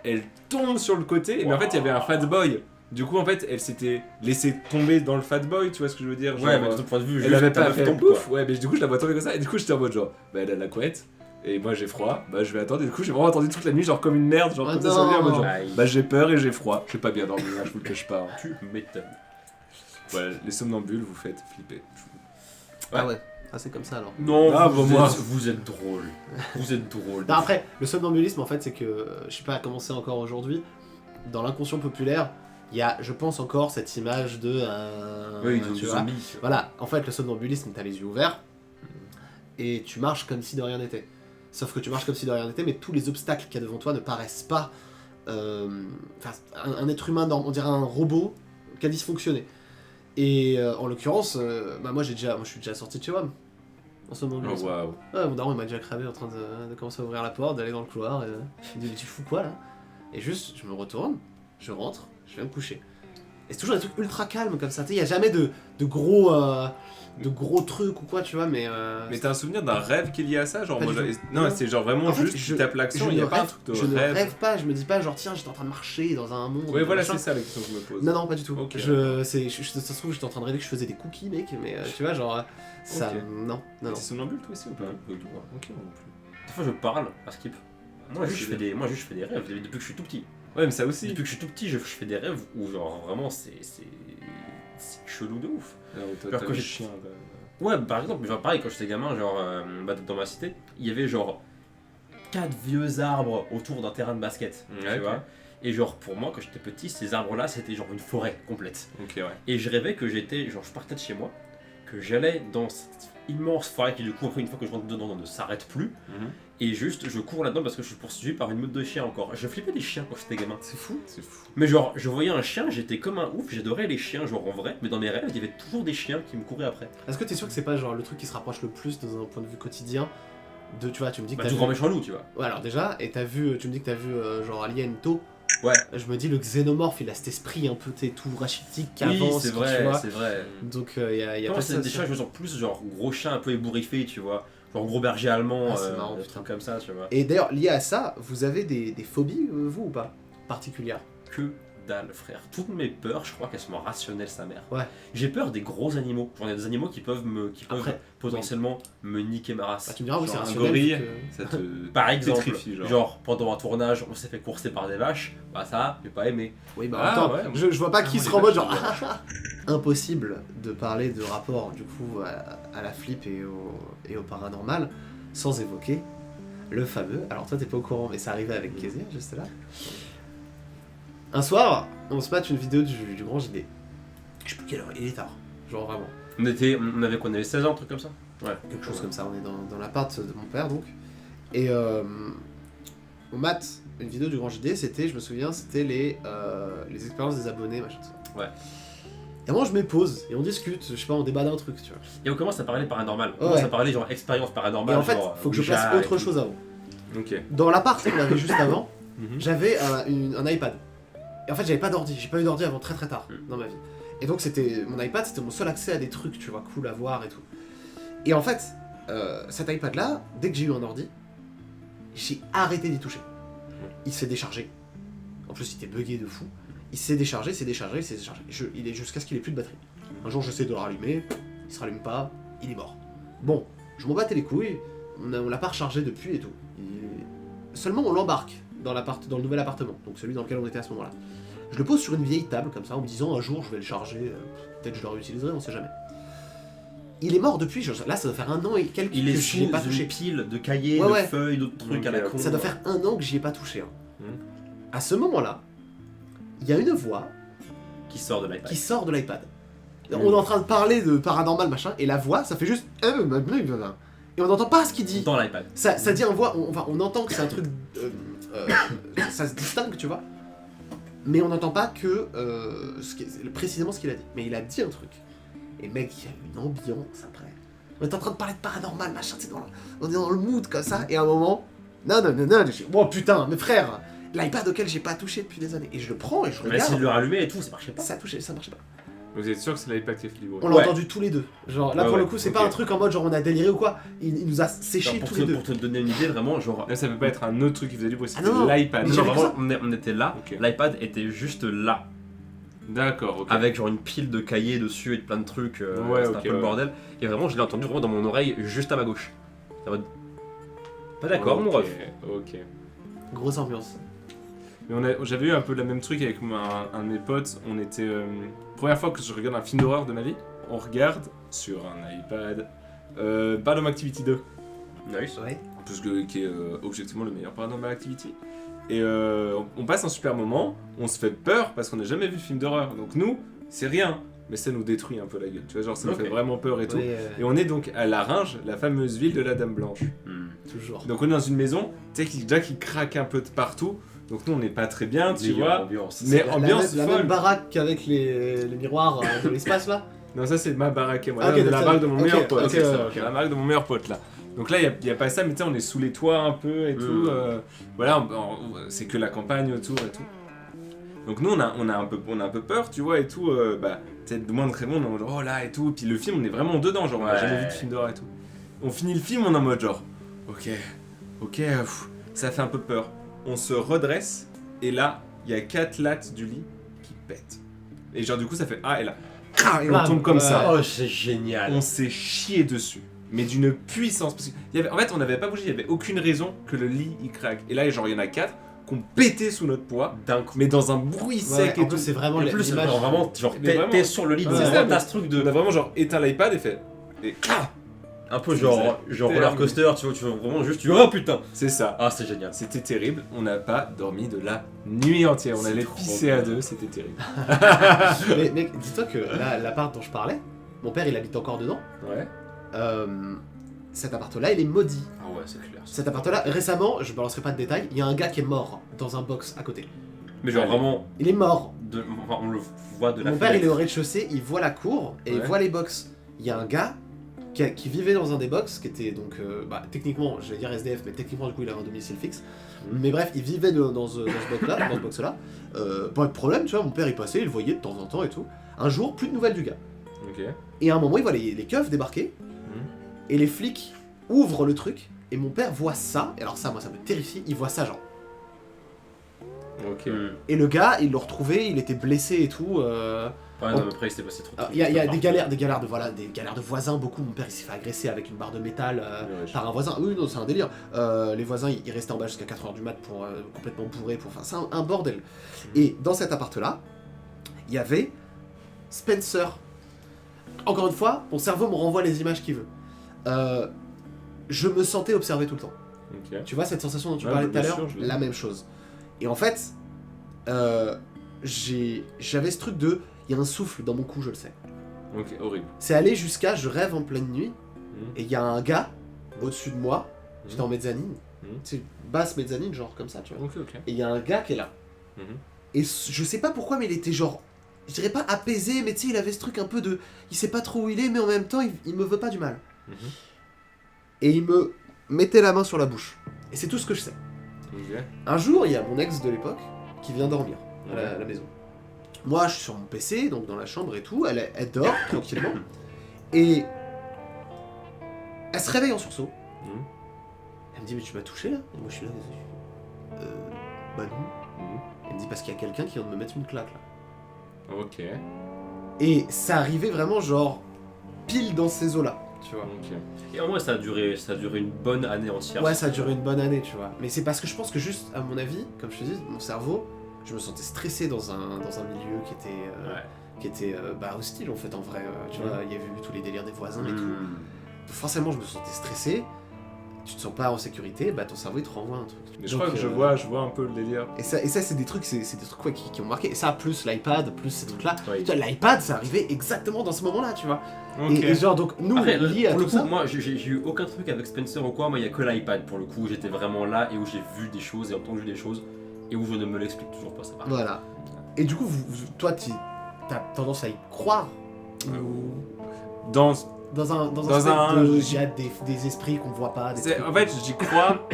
elle tombe sur le côté. Mais en fait, il y avait un fat boy. Du coup, en fait, elle s'était laissée tomber dans le fat boy, tu vois ce que je veux dire? Genre, Ouais, mais de ton point de vue, elle juste avait ta pas meuf fait tombe, pouf. quoi. Ouais, mais du coup, je la vois tomber comme ça. Et du coup, j'étais en mode genre, bah, elle a la couette. Et moi, j'ai froid. Bah, je vais attendre. Et du coup, j'ai vraiment attendu toute la nuit, genre comme une merde. Genre, Ah comme ça, en mode genre. Aïe. Bah, j'ai peur et j'ai froid. J'ai pas bien dormi, hein, je vous le cache pas. hein. Tu m'étonnes. Voilà, les somnambules, vous faites flipper. Ah ouais. Ah c'est comme ça alors. Non, Ah, vous, bon, moi. vous êtes drôle. Vous êtes drôle. Non, après, le somnambulisme en fait c'est que, je sais pas comment c'est encore aujourd'hui, dans l'inconscient populaire, il y a, je pense encore, cette image de... Oui, tu du vois. zombie. Voilà, en fait, le somnambulisme, t'as les yeux ouverts, et tu marches comme si de rien n'était. Sauf que tu marches comme si de rien n'était, mais tous les obstacles qu'il y a devant toi ne paraissent pas... un être humain, on dirait un robot qui a dysfonctionné. Et en l'occurrence, moi je suis déjà sorti de chez WAM. En ce moment. Oh, waouh. Ouais, mon daron il m'a déjà cramé en train de commencer à ouvrir la porte, d'aller dans le couloir. Et, il me dit, tu fous quoi là? Et juste, je me retourne, je rentre, je vais me coucher. Et c'est toujours des trucs ultra calmes comme ça. Tu sais, il n'y a jamais de gros trucs ou quoi, tu vois, mais. Mais t'as un souvenir d'un rêve qui est lié à ça, genre Pas moi, du tout. non, c'est genre vraiment En fait, juste tu tapes l'action, il y a pas un truc de je ne rêve. rêve pas, je me dis pas genre tiens j'étais en train de marcher dans un monde. Ouais, voilà, machin. c'est ça la question que je me pose. Non, non, pas du tout. Ok. Ça se trouve, j'étais en train de rêver que je faisais des cookies, mec, mais tu vois, genre, ça. Ok. Non, non, non. T'es somnambule toi aussi ou pas? Ouais. Ok, non plus. Des fois, je parle à Skip. Moi, juste, je fais des rêves depuis que je suis tout petit. Ouais, mais ça aussi. Depuis que je suis tout petit, je fais des rêves où, genre, vraiment, c'est chelou de ouf. Alors, toi, Alors t'as que le j'ai- chien, bah, Ouais, par exemple, genre, pareil, quand j'étais gamin, genre, dans ma cité, il y avait genre 4 vieux arbres autour d'un terrain de basket. Ouais, Tu ok. vois. Et genre, pour moi, quand j'étais petit, ces arbres-là, c'était genre une forêt complète. Ok, ouais. Et je rêvais que j'étais, genre, je partais de chez moi, que j'allais dans cette immense forêt qui, du coup, après, une fois que je rentre dedans, ne s'arrête plus. Mhm. Et juste, je cours là-dedans parce que je suis poursuivi par une meute de chiens encore. Je flippais des chiens quand j'étais gamin. C'est fou. C'est fou. Mais genre, je voyais un chien, j'étais comme un ouf, j'adorais les chiens, genre en vrai, mais dans mes rêves, il y avait toujours des chiens qui me couraient après. Est-ce que t'es sûr que c'est pas genre le truc qui se rapproche le plus dans un point de vue quotidien de, tu vois, tu me dis que Bah, t'as tout vu... grand méchant loup, tu vois. Ouais, alors déjà, et tu me dis que t'as vu genre Alien tôt. Ouais. Je me dis le xénomorphe, il a cet esprit un peu tout rachitique qui Oui, avance, c'est tu vrai, vois. c'est vrai. Donc il y a Quand pas c'est ça. des chiens, je me sens plus genre gros chien un peu ébouriffé, tu vois. Genre gros berger allemand, Ah, c'est marrant, des putain. trucs comme ça, tu vois. Et d'ailleurs, lié à ça, vous avez des phobies, vous ou pas? Particulières. Que dalle, frère. Toutes mes peurs, je crois qu'elles sont rationnelles, sa mère. Ouais. J'ai peur des gros animaux. Genre, il y a des animaux qui peuvent Après, potentiellement me niquer ma race. Bah, tu me diras, oui, c'est Genre un rationnel. gorille. vu que- Ça te Par exemple, pétrifie, genre pendant un tournage, on s'est fait courser par des vaches, bah ça, j'ai pas aimé. Oui, bah Ah, attends, ouais. je vois pas qui Ah, sera en les mode vaches, genre. les Impossible de parler de rapport du coup à la flip et au paranormal sans évoquer le fameux. Alors toi t'es pas au courant, mais ça arrivait avec Kezia juste là. Un soir, on se mate une vidéo du grand JD. Je sais plus quelle heure, il est tard. Genre vraiment. On avait quoi, on avait 16 ans, un truc comme ça. Ouais. Quelque chose comme ça, on est dans l'appart de mon père donc. Et on mate une vidéo du grand JD, c'était, je me souviens, c'était les expériences des abonnés, machin tout ça. Ouais. Et moi je me pose et on discute, je sais pas, on débat d'un truc, tu vois. Et on commence à parler paranormal. On Ouais. commence à parler genre expérience Et paranormale. en fait, genre, faut que je Ouija place et autre tout. chose avant. Ok. Dans l'appart qu'on avait juste avant, Mhm. j'avais un iPad. Et en fait, j'avais pas d'ordi, j'ai pas eu d'ordi avant très très tard dans ma vie. Et donc, mon iPad, c'était mon seul accès à des trucs, tu vois, cool à voir et tout. Et en fait, cet iPad-là, dès que j'ai eu un ordi, j'ai arrêté d'y toucher. Il s'est déchargé. En plus, il était bugué de fou. Il s'est déchargé, il s'est déchargé. Il est jusqu'à ce qu'il ait plus de batterie. Un jour, j'essaie de le rallumer, il se rallume pas, il est mort. Bon, je m'en battais les couilles, on l'a pas rechargé depuis et tout. Seulement, on l'embarque dans le nouvel appartement, donc celui dans lequel on était à ce moment-là. Je le pose sur une vieille table, comme ça, en me disant un jour je vais le charger, peut-être je le réutiliserai, on sait jamais. Il est mort depuis, là ça doit faire 1 an et quelques Il est que sous j'y ai pas une touché. pile de cahiers, Ouais, de ouais. feuilles, d'autres trucs à la con. Ça doit faire 1 an que j'y ai pas touché. Hein. Mhm. À ce moment-là, il y a une voix Qui sort de l'iPad. qui sort de l'iPad. On est en train de parler de paranormal machin, et la voix, ça fait juste... Et on n'entend pas ce qu'il dit. Dans l'iPad. Ça dit en voix, on entend que c'est un truc... ça se distingue, tu vois. Mais on n'entend pas que précisément ce qu'il a dit. Mais il a dit un truc. Et mec, il y a une ambiance après. On est en train de parler de paranormal, machin, on est dans le mood comme ça, et à un moment... Non, je dis, oh putain, mes frères, l'iPad auquel j'ai pas touché depuis des années. Et je le prends et je On a essayé de regarde. le rallumer et tout, ça marchait pas. Ça touchait, ça marchait pas. Vous êtes sûr que c'est l'iPad qui a fait du bruit? On l'a Ouais. entendu tous les deux. Genre là Ouais, pour le ouais, coup, c'est ok. pas un truc en mode genre on a déliré ou quoi. Il nous a séché Genre, tous les deux. pour te donner une idée, vraiment, genre. Là, ça peut pas être un autre truc qui faisait du bruit, Ah c'était non, l'iPad. mais Non, j'avais vraiment, que on était là, Ok. l'iPad était juste là, D'accord, ok. avec genre une pile de cahiers dessus et de plein de trucs, Ouais, c'était ok, un peu le ouais. bordel. Et vraiment, je l'ai entendu vraiment dans mon oreille, juste à ma gauche. En mode, pas d'accord, mon Ok, ref. Ok. Grosse ambiance. Mais j'avais eu un peu le même truc avec un de mes potes. On était. Première fois que je regarde un film d'horreur de ma vie, on regarde sur un iPad Paranormal Activity 2. Nice. Ouais. parce que qui est objectivement le meilleur Paranormal Activity. Et on passe un super moment, on se fait peur parce qu'on n'a jamais vu de film d'horreur. Donc nous, c'est rien, mais ça nous détruit un peu la gueule. Tu vois, genre ça nous fait vraiment peur et tout. Et on est donc à Laringe, la fameuse ville de la Dame Blanche. Toujours. Donc on est dans une maison, tu sais, qui craque un peu de partout. Donc nous, on n'est pas très bien, tu vois. Ambiance. Mais La ambiance même folle. baraque qu'avec les miroirs de l'espace là. Non, ça c'est ma baraque et moi. Ah, Là, ok, on est la donc baraque de mon meilleur ok, pote. ok, C'est ça, ok. la baraque de mon meilleur pote là. Donc là, il y a pas ça, mais tu sais, on est sous les toits un peu et tout. Voilà, c'est que la campagne autour et tout. Donc nous, on a un peu peur, tu vois, et tout. Peut-être de moins de très bon, on est en mode oh là et tout. Puis le film, on est vraiment dedans, genre on a jamais vu de film d'horreur et tout. On finit le film, on est en mode genre ok, ça fait un peu peur. On se redresse et là, il y a 4 lattes du lit qui pètent. Et genre du coup, ça fait ah et là. Et on tombe comme ça. Oh, c'est génial. On s'est chié dessus. Mais d'une puissance. Parce en fait, on n'avait pas bougé, il n'y avait aucune raison que le lit il craque. Et là, genre, il y en a 4 qui ont pété sous notre poids, D'un coup. mais dans un bruit sec En et plus, tout. c'est vraiment En plus, c'est l'image. vraiment, genre, Mais vraiment. t'es sur le lit, Ouais. c'est ça, t'as ce truc On de. a vraiment genre éteint l'iPad et fait. Et Un peu C'est genre roller coaster, tu vois vraiment juste, oh putain. c'est ça. Ah, c'est génial. C'était terrible. On n'a pas dormi de la nuit entière. On C'est allait trop pisser à bien. 2, c'était terrible. Mais mec, dis-toi que là, l'appart dont je parlais, mon père il habite encore dedans. Ouais. Cet appart-là, il est maudit. Ah ouais, c'est clair. Cet appart-là, récemment, je balancerai pas de détails, il y a un gars qui est mort dans un box à côté. Mais genre vraiment, Il est mort. enfin, on le voit de la Mon père, il est fenêtre. au rez-de-chaussée, il voit la cour et il Ouais. voit les box. Il y a un gars qui vivait dans un des box, qui était donc, techniquement, je vais dire SDF, mais techniquement, du coup, il avait un domicile fixe. Mais bref, il vivait dans ce box-là. Pas de problème, tu vois, mon père, il passait, il le voyait de temps en temps et tout. Un jour, plus de nouvelles du gars. Ok. Et à un moment, il voit les keufs débarquer, et les flics ouvrent le truc, et mon père voit ça, et alors ça, moi, ça me terrifie, il voit ça, genre. Ok. Et le gars, il l'a retrouvé, il était blessé et tout. Ouais, non, mais après, il s'est passé trop de Il y a trucs, des galères de voisins, beaucoup. Mon père, il s'est fait agresser avec une barre de métal par un voisin. Oui, non, c'est un délire. Les voisins, ils restaient en bas jusqu'à 4h du mat pour complètement bourrés, pour. Enfin, c'est un bordel. Et dans cet appart-là, il y avait Spencer. Encore une fois, mon cerveau me renvoie les images qu'il veut. Je me sentais observé tout le temps. Ok. Tu vois cette sensation dont tu Ouais, parlais bien tout à l'heure, sûr, je l'ai. la même chose. Et en fait, j'avais ce truc de, il y a un souffle dans mon cou, je le sais. Ok, horrible. C'est allé jusqu'à, je rêve en pleine nuit, et il y a un gars au-dessus de moi, j'étais en mezzanine, c'est basse mezzanine, genre comme ça, tu vois. Ok. Et il y a un gars qui est là. Mhm. Et je sais pas pourquoi, mais il était genre, je dirais pas apaisé, mais tu sais, il avait ce truc un peu de, il sait pas trop où il est, mais en même temps, il me veut pas du mal. Mhm. Et il me mettait la main sur la bouche. Et c'est tout ce que je sais. Ok. Un jour, il y a mon ex de l'époque qui vient dormir à Ouais. la maison. Moi, je suis sur mon PC, donc dans la chambre et tout, elle dort tranquillement. Et elle se réveille en sursaut. Mhm. Elle me dit, mais tu m'as touché là? Et moi, je suis là. Bah non. Mhm. Elle me dit, parce qu'il y a quelqu'un qui vient de me mettre une claque là. Ok. Et ça arrivait vraiment genre pile dans ces eaux-là, tu vois. Ok. Et en vrai, ça a duré une bonne année entière. Ouais, ça a duré une bonne année, tu vois. Mais c'est parce que je pense que juste, à mon avis, comme je te dis, mon cerveau, je me sentais stressé dans un milieu qui était hostile en fait, en vrai. Tu vois, il y avait eu tous les délires des voisins et tout. Hmm. Forcément, je me sentais stressé. Tu te sens pas en sécurité, bah ton cerveau il te renvoie un truc. Mais je Donc, crois que je vois un peu le délire. Et ça c'est des trucs, ouais, qui ont marqué. Et ça, plus l'iPad, plus ces trucs-là. Ouais. Tu vois, l'iPad, ça arrivait exactement dans ce moment-là, tu vois. Ok. Et genre, donc, nous, Après, liés à pour le tout coup, ça. moi j'ai eu aucun truc avec Spencer ou quoi, moi il y a que l'iPad pour le coup, j'étais vraiment là et où j'ai vu des choses et entendu des choses et où je ne me l'explique toujours pas, ça va. Voilà. Et du coup, toi, t'as tendance à y croire ou Dans dans un Dans aspect un- de il y a des esprits qu'on voit pas. Des trucs. En fait, j'y crois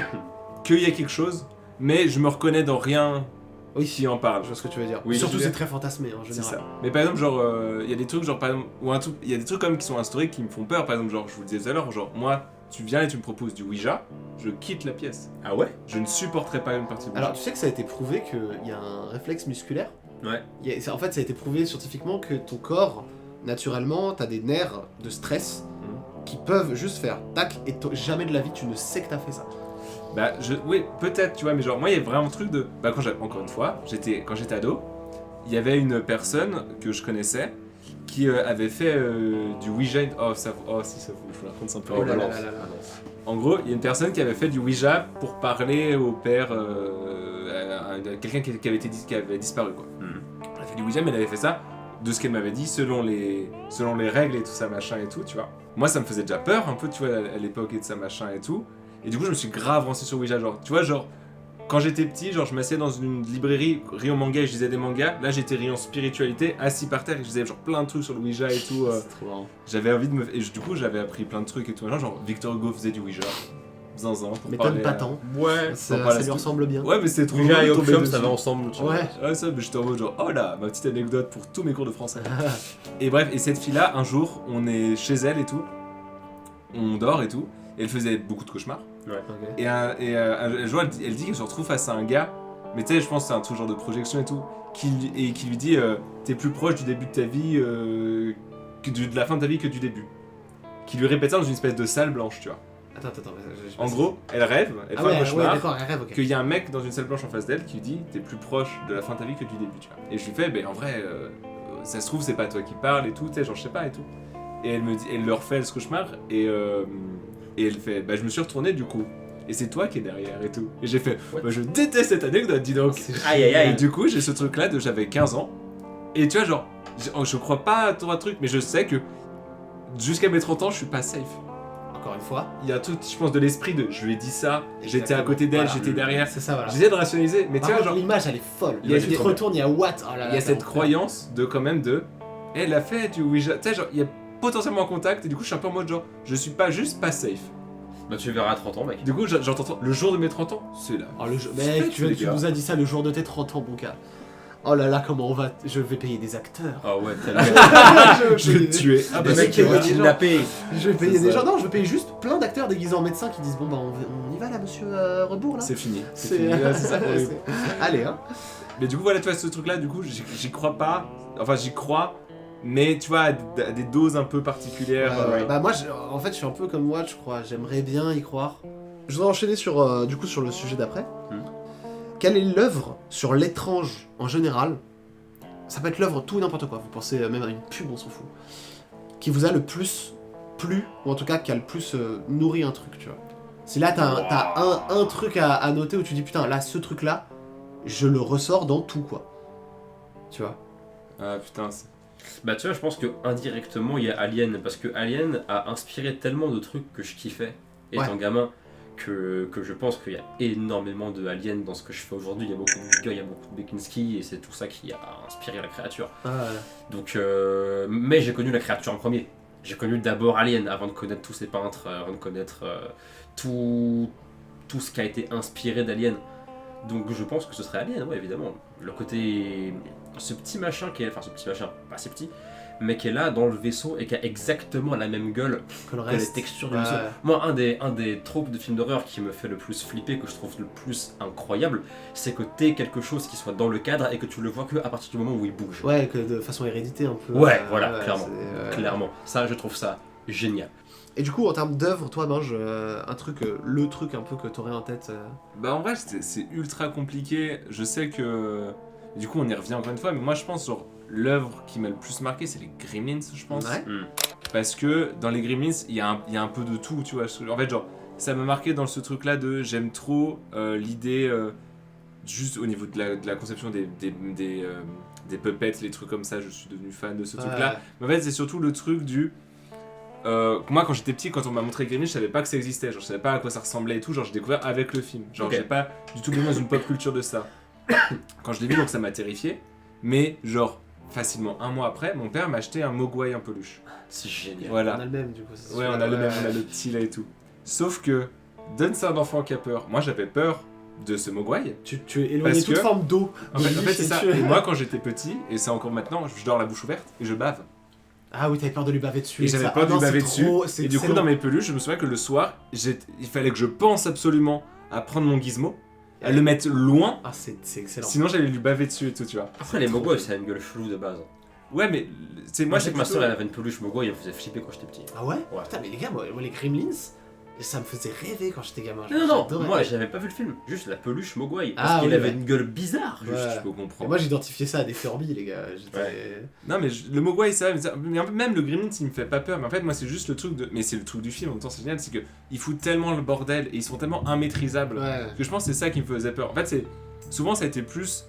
qu'il y a quelque chose, mais je me reconnais dans rien Oui, qui en parle. je vois ce que tu veux dire. Oui, Surtout, je veux c'est dire. très fantasmé en C'est général. ça. Mais par exemple, genre, il y a des trucs, genre, par exemple, ou un truc, il y a des trucs comme qui sont historiques qui me font peur. Par exemple, genre, je vous le disais tout à l'heure, genre, moi, tu viens et tu me proposes du Ouija, je quitte la pièce. Ah ouais? Je ne supporterai pas une partie de Ouija. Alors, tu sais que ça a été prouvé qu'il y a un réflexe musculaire. Ouais. En fait, ça a été prouvé scientifiquement que ton corps, naturellement, t'as des nerfs de stress qui peuvent juste faire tac, et jamais de la vie tu ne sais que t'as fait ça. Bah, oui, peut-être, tu vois, mais genre, moi, il y a vraiment un truc de. Bah, encore une fois, quand j'étais ado, il y avait une personne que je connaissais qui avait fait du Ouija. Si ça vous, je vous raconte un peu. Oh là là rigolo. là là là. En gros, il y a une personne qui avait fait du Ouija pour parler au père, à quelqu'un qui avait disparu, quoi. Elle a fait du Ouija, mais elle avait fait ça de ce qu'elle m'avait dit, selon les règles et tout ça, machin et tout, tu vois. Moi, ça me faisait déjà peur, un peu, tu vois, à l'époque et de ça, machin et tout. Et du coup, je me suis grave renseigné sur Ouija, genre, tu vois, genre, quand j'étais petit, genre, je m'asseyais dans une librairie, rayon manga, et je lisais des mangas. Là, j'étais rayon spiritualité, assis par terre, et je disais, genre, plein de trucs sur le Ouija et tout. C'est trop marrant. J'avais envie de me... Et du coup, j'avais appris plein de trucs et tout, genre, Victor Hugo faisait du Ouija. Zinzin, pour M'étonne parler pas à- tant. Ouais. Ça lui ressemble bien. Ouais, mais c'est trop Ouija et drôle de tomber Opium, dessus. ça va ensemble, tu vois. Ouais. Ouais, ça, mais j'étais en mode genre, oh là, ma petite anecdote pour tous mes cours de français. Et bref, et cette fille-là, un jour, on est chez elle et tout, on dort et tout, et elle faisait beaucoup de cauchemars. Ok. Et un jour, elle dit qu'elle se retrouve face à un gars, mais tu sais, je pense que c'est un tout genre de projection et tout, qui lui dit, t'es plus proche du début de ta vie, de la fin de ta vie que du début. Qui lui répète ça dans une espèce de salle blanche, tu vois. Attends. En gros, elle rêve, elle Ah fait un ouais, cauchemar. d'accord, elle rêve, ok. Qu'il y a un mec dans une salle blanche en face d'elle qui lui dit t'es plus proche de la fin de ta vie que du début, tu vois. Et je lui fais en vrai ça se trouve c'est pas toi qui parles et tout, tu sais, genre je sais pas et tout. Et elle me dit, elle leur fait ce cauchemar et elle fait je me suis retourné du coup. Et c'est toi qui es derrière et tout. Et j'ai fait je déteste cette anecdote, dis donc. Aïe aïe Et aïe. du coup j'ai ce truc là de j'avais 15 ans. Et tu vois genre je crois pas à ton truc mais je sais que jusqu'à mes 30 ans je suis pas safe. Encore une fois. Il y a tout, je pense, de l'esprit de je lui ai dit ça, j'étais à Exactement. côté d'elle, Voilà. j'étais derrière. C'est ça, voilà. J'essaie de rationaliser, mais tu Par vois, contre, genre, l'image, elle est folle. Il y a Tu du- te retournes, il y a what oh là il y là, a cette t'as croyance de quand même de. Elle a fait du Ouija, tu sais, genre, il y a potentiellement un contact, et du coup, je suis un peu en mode genre, je suis pas juste pas safe. Bah tu verras à 30 ans, mec. Du coup, j'entends le jour de mes 30 ans, c'est là. Oh, C'est mec, fait, tu les gars. nous as dit ça le jour de tes 30 ans, mon gars. Oh là là, comment on va. Je vais payer des acteurs. Ah ouais, tellement. Je vais te tuer. Ah Des bah, mecs c'est qui vont vrai. kidnapper. Je vais payer C'est des ça. gens. Non, je vais payer juste plein d'acteurs déguisés en médecins qui disent bon bah on y va là, monsieur Rebourg là. C'est fini. C'est fini. Là, c'est ça, horrible. Allez hein. Mais du coup, voilà, tu vois, ce truc-là, du coup, j'y crois pas. Enfin, j'y crois, mais tu vois, à des doses un peu particulières. Bah moi, en fait, je suis un peu comme moi, je crois. J'aimerais bien y croire. Je voudrais enchaîner sur du coup sur le sujet d'après. Quelle est l'œuvre sur l'étrange en général? Ça peut être l'œuvre tout et n'importe quoi. Vous pensez même à une pub, on s'en fout. Qui vous a le plus plu, ou en tout cas qui a le plus nourri un truc, tu vois. Si là t'as un truc à noter où tu dis putain là ce truc là, je le ressors dans tout quoi. Tu vois. Ah putain, Bah tu vois, je pense que indirectement il y a Alien, parce que Alien a inspiré tellement de trucs que je kiffais étant gamin, que je pense qu'il y a énormément de Alien dans ce que je fais aujourd'hui. Il y a beaucoup de Giga, il y a beaucoup de Bekinski, et c'est tout ça qui a inspiré la créature. Donc, mais j'ai connu la créature en premier. J'ai connu d'abord Alien avant de connaître tous ces peintres, avant de connaître tout ce qui a été inspiré d'Alien. Donc je pense que ce serait Alien, ouais, évidemment. Le côté... ce petit machin qui est... Enfin, ce petit machin, pas si petit, mais qui est là dans le vaisseau et qui a exactement la même gueule Que le que les reste. textures du vaisseau. Moi, un des tropes de films d'horreur qui me fait le plus flipper, que je trouve le plus incroyable, c'est que t'aies quelque chose qui soit dans le cadre et que tu le vois que à partir du moment où il bouge. Ouais, que de façon hérédité un peu. Ouais, voilà, clairement. c'est, Clairement. Ça, je trouve ça génial. Et du coup, en termes d'œuvre, toi, Binge, un truc, le truc un peu que t'aurais en tête. Bah en vrai c'est ultra compliqué, je sais que du coup on y revient encore une fois, mais moi je pense genre l'œuvre qui m'a le plus marqué c'est les Gremlins je pense, Ouais. parce que dans les Gremlins il y a un peu de tout tu vois, en fait genre ça m'a marqué dans ce truc là de j'aime trop l'idée juste au niveau de la conception des puppets, les trucs comme ça, je suis devenu fan de ce truc là, mais en fait c'est surtout le truc du... moi quand j'étais petit, quand on m'a montré Gremlins, je savais pas que ça existait, genre je savais pas à quoi ça ressemblait et tout, genre j'ai découvert avec le film, genre Ok. j'ai pas du tout baigné dans une pop culture de ça. Quand je l'ai vu donc ça m'a terrifié, mais genre facilement un mois après, mon père m'a acheté un Mogwai en peluche. C'est génial. Voilà. On a le même, du coup. c'est Ouais, celui-là. on a le même, on a le petit là et tout. Sauf que, donne ça à un enfant qui a peur. Moi j'avais peur de ce Mogwai. Tu es éloigné Parce toute que- forme d'eau. En fait c'est ça. Et moi quand j'étais petit, et c'est encore maintenant, je dors la bouche ouverte et je bave. Ah oui, t'avais peur de lui baver dessus. Et j'avais ça. peur de Ah lui non, baver c'est dessus. trop- c'est Et du coup, excellent. dans mes peluches, je me souviens que le soir, il fallait que je pense absolument à prendre mon gizmo, à le mettre loin, Ah, c'est excellent. sinon j'allais lui baver dessus et tout, tu vois. Après, les Mogwai, ça a une gueule chelou de base. Ouais, mais c'est Moi, moi, je sais c'est que ma plutôt- soeur, elle avait une peluche Mogwai, elle me faisait flipper quand j'étais petit. Ah ouais, Ouais. Putain, mais les gars, moi, les Gremlins, Et ça me faisait rêver quand j'étais gamin. Non, J'adorais. moi j'avais pas vu le film, juste la peluche Mogwai. Parce Ah, qu'il oui, avait ouais. une gueule bizarre. Juste, Ouais. je peux Et comprendre. moi j'identifiais ça à des Furby, les gars. Non, mais le Mogwai, ça, mais en fait, même le Gremlins, il me fait pas peur. Mais en fait, moi, c'est juste le truc de. Mais c'est le truc du film, en même temps, c'est génial, c'est qu'ils foutent tellement le bordel et ils sont tellement immaîtrisables. Ouais. Que je pense que c'est ça qui me faisait peur. En fait, c'est souvent, ça a été plus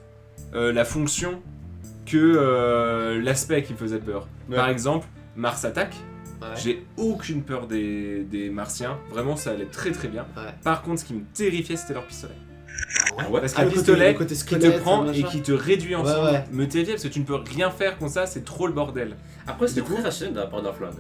la fonction que l'aspect qui me faisait peur. Ouais. Par exemple, Mars Attack. Ouais. J'ai aucune peur des martiens. Vraiment, ça allait très très bien. Ouais. Par contre, ce qui me terrifiait, c'était leur pistolet. Ouais. Parce Ah, qu'un le côté- pistolet le côté qui te squelette, prend machin. et qui te réduit en Ouais, sang ouais. me terrifiait parce que tu ne peux rien faire contre ça, c'est trop le bordel. Après, c'était Du coup- très rationnel de la part d'un flingue.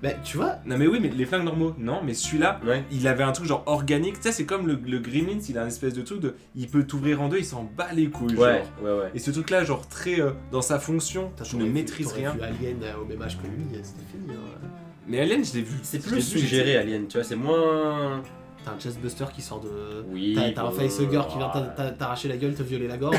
Bah, tu vois, Non mais oui, mais les flingues normaux, non, mais celui-là, Ouais. il avait un truc genre organique. Tu sais, c'est comme le Gremlins, il a un espèce de truc de. Il peut t'ouvrir en deux, il s'en bat les couilles, Ouais, genre. ouais. Et ce truc-là, genre très dans sa fonction, tu ne maîtrises t'aurais rien. vu Alien au même âge que lui, c'était fini. Hein. Mais Alien, je l'ai vu. C'est Je plus l'ai vu, suggéré Alien, tu vois, c'est moins. T'as un chestbuster qui sort de. Oui. T'as un facehugger qui vient t'arracher la gueule, te violer la gorge.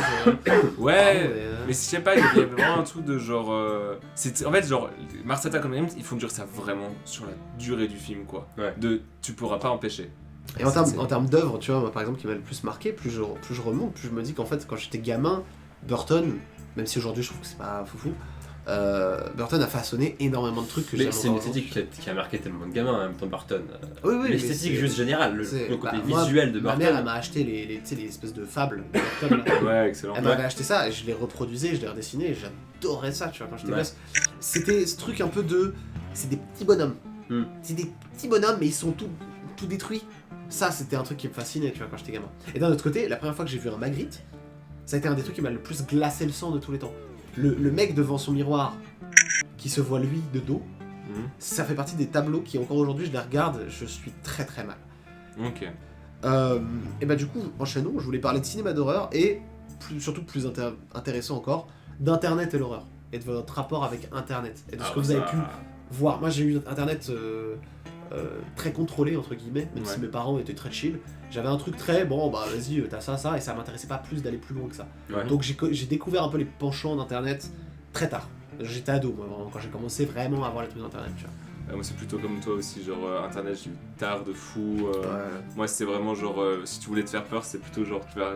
Ouais, Pardon, mais je sais pas, il y avait vraiment un truc de genre. En fait, genre, Mars Attack comme Gremlins, ils font durer ça vraiment sur la durée du film, quoi. Ouais. Tu pourras pas empêcher. Et en termes d'œuvre, tu vois, moi, par exemple, qui m'a le plus marqué, plus je remonte, plus je me dis qu'en fait, quand j'étais gamin, Burton, même si aujourd'hui je trouve que c'est pas foufou, Burton a façonné énormément de trucs que Mais j'aime c'est une encore esthétique qui a marqué tellement de gamins en même temps, Barton. Oui, oui, mais L'esthétique c'est- juste générale, le c'est- côté bah, moi, visuel de Ma mère, elle Barton. m'a acheté tu sais, les espèces de fables de Burton, là. Ouais, excellent. Elle m'avait acheté ça et je les reproduisais, je les redessinais et j'adorais ça, tu vois, quand j'étais Ouais. gosse. C'était ce truc un peu de. C'est des petits bonhommes. Hmm. C'est des petits bonhommes, mais ils sont tout détruits. Ça, c'était un truc qui me fascinait, tu vois, quand j'étais gamin. Et d'un autre côté, la première fois que j'ai vu un Magritte, ça a été un des trucs qui m'a le plus glacé le sang de tous les temps. Le mec devant son miroir qui se voit lui de dos, Mhm. ça fait partie des tableaux qui, encore aujourd'hui, je les regarde, je suis très très mal. Ok. Et bah du coup, enchaînons, je voulais parler de cinéma d'horreur et surtout plus intéressant encore, d'internet et l'horreur. Et de votre rapport avec internet. Et de ce que vous avez pu voir. Moi j'ai eu internet très contrôlé entre guillemets, même si Ouais. mes parents étaient très chill. J'avais un truc très, bon bah vas-y, t'as ça, et ça m'intéressait pas plus d'aller plus loin que ça. Ouais. Donc j'ai découvert un peu les penchants d'internet très tard. J'étais ado, moi, vraiment, quand j'ai commencé vraiment à voir les trucs d'internet, tu vois. Moi, c'est plutôt comme toi aussi, genre internet, j'ai eu tard de fou. Ouais. Moi, c'était vraiment genre, si tu voulais te faire peur, c'était plutôt genre, tu vas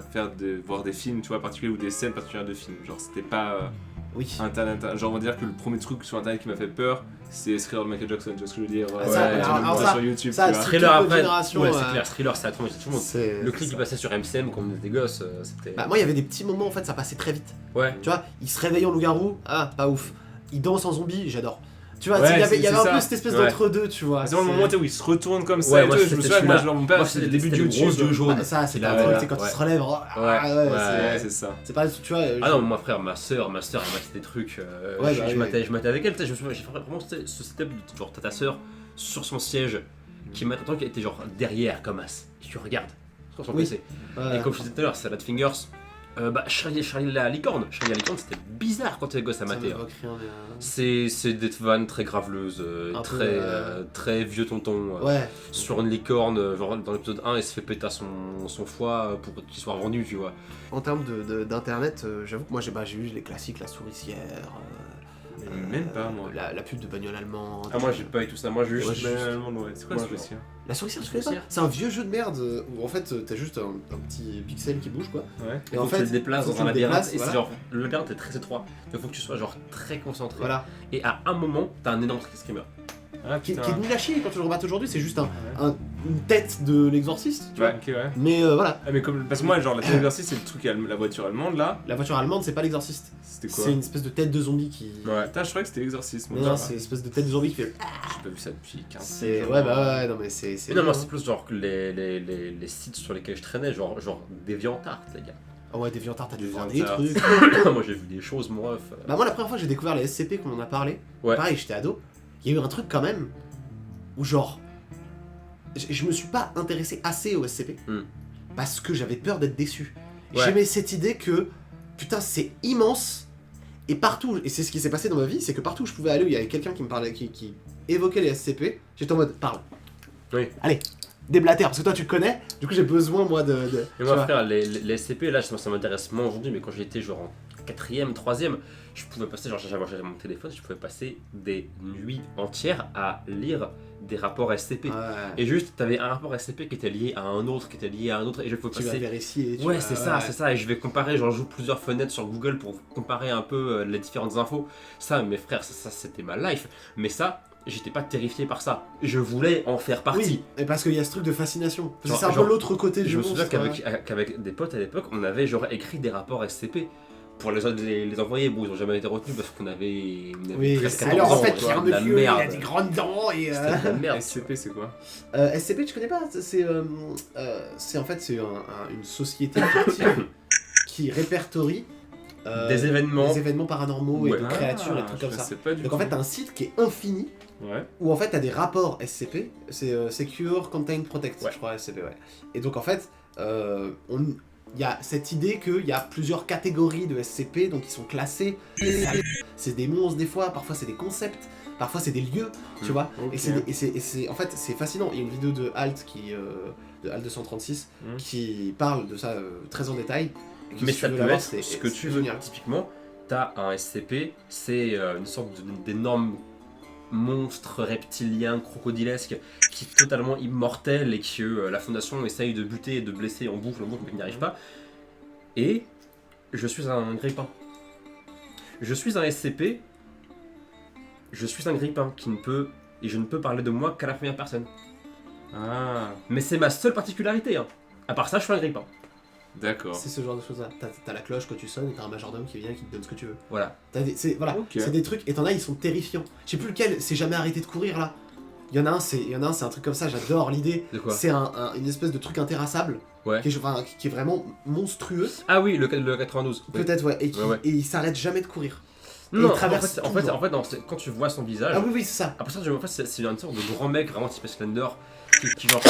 voir des films, tu vois, particuliers ou des scènes particulières de films. Genre, c'était pas Oui. internet. Genre, on va dire que le premier truc sur internet qui m'a fait peur, c'est Thriller de Michael Jackson, tu vois ce que je veux dire. Ah, ça, alors ça- sur YouTube, ça, tu vois. c'est- Thriller toute après. notre génération, Ouais, c'est clair, Thriller, ça a tout le monde. C'est- Le clip qui passait sur MCM quand on était gosses, c'était. Bah, moi, il y avait des petits moments, en fait, ça passait très vite. Ouais. Tu vois, il se réveille en loup-garou, ah, pas ouf. Il danse en zombie, j'adore. Tu vois, Ouais, il y avait c'est un ça. peu cette espèce Ouais. d'entre-deux, tu vois. C'est vraiment le moment où il se retourne comme ça Ouais, et moi, tout. Je me c'était souviens, moi, celui-là. genre, mon père, Moi, c'était le début de c'était le gros YouTube. yeux jaune. Bah, ça, c'est Il a- pas voilà, quand il ouais. se relève. Ouais, c'est ça. C'est pas, tu vois. Ah non, moi frère, ma soeur, elle matait des trucs. Ouais, je bah, oui. matais avec elle, tu sais, je me souviens, j'ai fait vraiment ce setup de genre t'as ta soeur sur son siège qui m'attend, qui était genre derrière comme as. Et tu regardes sur son Oui. PC. Ouais. Et comme je disais tout à l'heure, Salad Fingers, Charlie la licorne. Charlie la licorne, c'était bizarre quand t'es gosse à Ça mater. m'évoque rien, mais, C'est des vannes très graveleuses, Un peu, très vieux tonton. Ouais. Sur une licorne, genre dans l'épisode 1, il se fait péter à son foie pour qu'il soit vendu, tu vois. En termes d'internet, j'avoue que moi j'ai eu les classiques, la souricière, Même pas, moi. la pub de bagnole allemande. Ah, moi j'ai pas eu tout ça, moi j'ai Ouais, juste. C'est quoi Moi, ce truc? La souricière, tu connais pas Souricière. C'est un vieux jeu de merde où en fait t'as juste un petit pixel qui bouge quoi. Ouais. Et Faut en que fait, tu le déplaces faut que dans un tu le labyrinthe déplaces, et voilà. c'est genre le labyrinthe est très étroit. Il faut que tu sois genre très concentré. Voilà. Et à un moment, t'as un énorme screamer. Ah, Qui putain. est nul à chier quand tu le rebattes aujourd'hui, c'est juste Ouais. une tête de l'exorciste, tu vois. Ouais, ok, ouais. Mais voilà, Ah, mais comme. Parce que moi, genre, la télé exercice, c'est le truc, la voiture allemande là. la voiture allemande c'est pas l'exorciste. C'était quoi? C'est une espèce de tête de zombie qui. Ouais. Putain, je croyais que c'était l'exorcisme. Mais non, c'est une espèce de tête de zombie qui fait. J'ai pas vu ça depuis 15 ans. C'est. Ouais, bah ouais, non mais c'est. Mais non, moi bien, c'est plus genre que les sites sur lesquels je traînais, genre DeviantArt, les gars. Ah ouais, DeviantArt, t'as dû voir des DeviantArt. trucs. Moi j'ai vu des choses, mon ref. Bah moi la première fois que j'ai découvert les SCP qu'on en a parlé, Ouais. pareil j'étais ado, il y a eu un truc quand même où genre je me suis pas intéressé assez aux SCP Hmm. parce que j'avais peur d'être déçu. Ouais. J'aimais cette idée que putain c'est immense et partout, et c'est ce qui s'est passé dans ma vie, c'est que partout où je pouvais aller où il y avait quelqu'un qui me parlait, qui évoquait les SCP, j'étais en mode parle. Oui. Allez, déblatère, parce que toi tu connais, du coup j'ai besoin moi de Et tu moi vois. frère, les SCP là ça m'intéresse moins aujourd'hui, mais quand j'étais genre en 4ème, 3ème, je pouvais passer, genre j'avais mon téléphone, je pouvais passer des nuits entières à lire des rapports SCP. Ouais. Et juste, t'avais un rapport SCP qui était lié à un autre, et je pouvais Tu vas passer... vérifier. Ouais, c'est ça, et je vais comparer, j'en joue plusieurs fenêtres sur Google pour comparer un peu les différentes infos. Ça, mes frères, ça c'était ma life. Mais ça, j'étais pas terrifié par ça. Je voulais en faire partie. Oui, et parce qu'il y a ce truc de fascination. Parce que Genre- c'est un peu genre, l'autre côté du Je me monstre. souviens qu'avec des potes à l'époque, on avait genre écrit des rapports SCP pour les envoyer. Bon, ils ont jamais été retenus parce qu'on avait Oui, presque 14 alors en ans, fait, tu Pierre vois, de la Monsieur, il a merde. des grandes dents et. C'était de la merde. SCP, c'est quoi? SCP, tu connais pas? C'est en fait c'est une société fictive qui répertorie Des événements. des événements paranormaux et Ouais. de créatures et trucs comme je ça. sais pas du Donc tout. en fait, t'as un site qui est infini Ouais. où en fait t'as des rapports SCP, c'est Secure, Contain, Protect, Ouais. je crois SCP, ouais. Et donc en fait, il y a cette idée qu'il y a plusieurs catégories de SCP, donc ils sont classés. C'est des monstres des fois, parfois c'est des concepts, parfois c'est des lieux, tu vois. Ok. Et c'est en fait c'est fascinant. Il y a une vidéo de Alt de Alt 236 qui parle de ça très en détail. Et que Mais si ça tu veux peut l'avoir, être c'est- ce que c'est tu veux. génial. Typiquement, t'as un SCP, c'est une sorte d'énorme monstre reptilien crocodilesque qui est totalement immortel et que la fondation essaye de buter et de blesser en boucle mais n'y arrive pas. Et je suis un grippin. Je suis un SCP. Je suis un grippin qui ne peut et je ne peux parler de moi qu'à la première personne. Ah, Mais c'est ma seule particularité. Hein. À part ça, je suis un grippin. d'accord. C'est ce genre de choses là. T'as la cloche que tu sonnes et t'as un majordome qui vient et qui te donne ce que tu veux. Voilà. Voilà, Ok. c'est des trucs, et t'en as, ils sont terrifiants. Je sais plus lequel, c'est jamais arrêté de courir là. Il y en a un, c'est un truc comme ça, j'adore l'idée. De quoi? C'est une espèce de truc interrassable Ouais. qui est vraiment monstrueux. Ah oui, le 92. Oui. Peut-être, ouais, et, Ouais. et il s'arrête jamais de courir. Et Non, il traverse en tout, fait, genre. non, quand tu vois son visage, Ah oui, oui, c'est ça. après ça, c'est une sorte de grand mec vraiment type Slender qui genre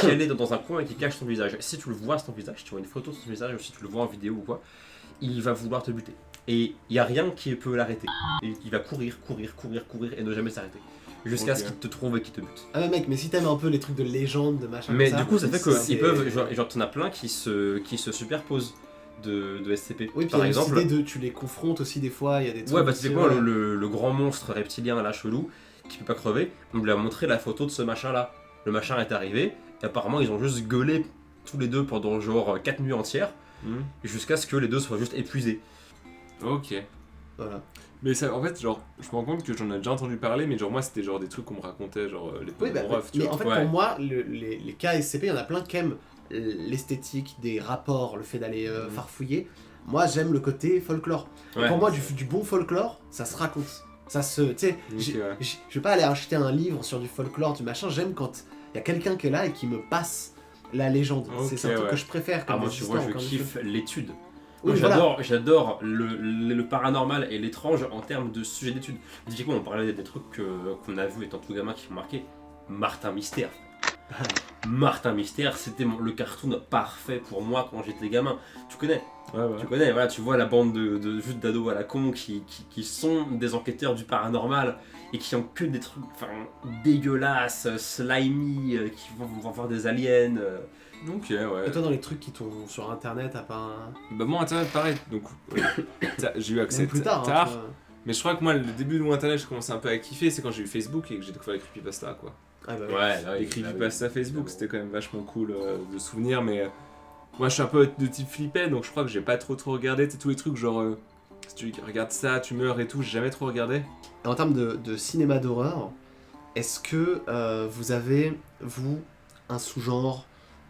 qui est dans un coin et qui cache son visage. Si tu le vois son visage, tu vois une photo de son visage, ou si tu le vois en vidéo ou quoi, il va vouloir te buter. Et il y a rien qui peut l'arrêter. Et il va courir et ne jamais s'arrêter. Jusqu'à Ok. ce qu'il te trouve et qu'il te bute. Ah mais mec, mais si t'aimes un peu les trucs de légende, de machin Mais comme du coup, ça fait c'est- qu'ils peuvent, genre t'en as plein qui se superposent de SCP. Oui, puis Par il y a exemple, cette idée de, tu les confrontes aussi des fois, il y a des trucs... ouais, bah aussi, typiquement, ouais. le grand monstre reptilien là, chelou, qui peut pas crever, on lui a montré la photo de ce machin là. Le machin est arrivé, et apparemment ils ont juste gueulé tous les deux pendant genre 4 nuits entières, Hmm. jusqu'à ce que les deux soient juste épuisés. Ok. Voilà. Mais ça, en fait, genre, je me rends compte que j'en ai déjà entendu parler, mais genre, moi, c'était genre des trucs qu'on me racontait, genre, les Oui, bah, ref, tu mais vois. en fait, Ouais. pour moi, les cas SCP, il y en a plein qui aiment l'esthétique, des rapports, le fait d'aller farfouiller. Moi, j'aime le côté folklore. Et Ouais. pour moi, du bon folklore, ça se raconte. Ça se. Tu sais, Ok, ouais. je vais pas aller acheter un livre sur du folklore, du machin. J'aime quand il y a quelqu'un qui est là et qui me passe la légende. Ok, C'est un truc ouais. que je préfère. Ah, Comme moi des tu vois, histoires, je comme des kiffe trucs. l'étude. Oui, Moi, voilà. j'adore le paranormal et l'étrange en termes de sujet d'étude. Typiquement, on parlait des trucs qu'on a vus étant tout gamin qui m'ont marqué. Martin Mystère. Martin Mystère, c'était le cartoon parfait pour moi quand j'étais gamin. Tu connais, Ouais, ouais. tu connais, voilà, tu vois la bande de juste d'ados à la con qui sont des enquêteurs du paranormal et qui ont que des trucs dégueulasses, slimy, qui vont voir des aliens. Ok, ouais. Et toi, dans les trucs qui tombent sur internet, t'as pas un. Bah, moi, Internet, pareil. Donc, j'ai eu accès Même plus tard. hein, tu vois. Mais je crois que moi, le début de mon Internet, j'ai commencé un peu à kiffer, c'est quand j'ai eu Facebook et que j'ai découvert les creepypasta, quoi. Ah, bah, oui. Les creepypasta Facebook, c'était quand même vachement cool de souvenirs, mais moi je suis un peu de type flippet, donc je crois que j'ai pas trop regardé, tu sais, tous les trucs genre si tu regardes ça, tu meurs et tout, j'ai jamais trop regardé. En termes de cinéma d'horreur, est-ce que vous avez, vous, un sous-genre,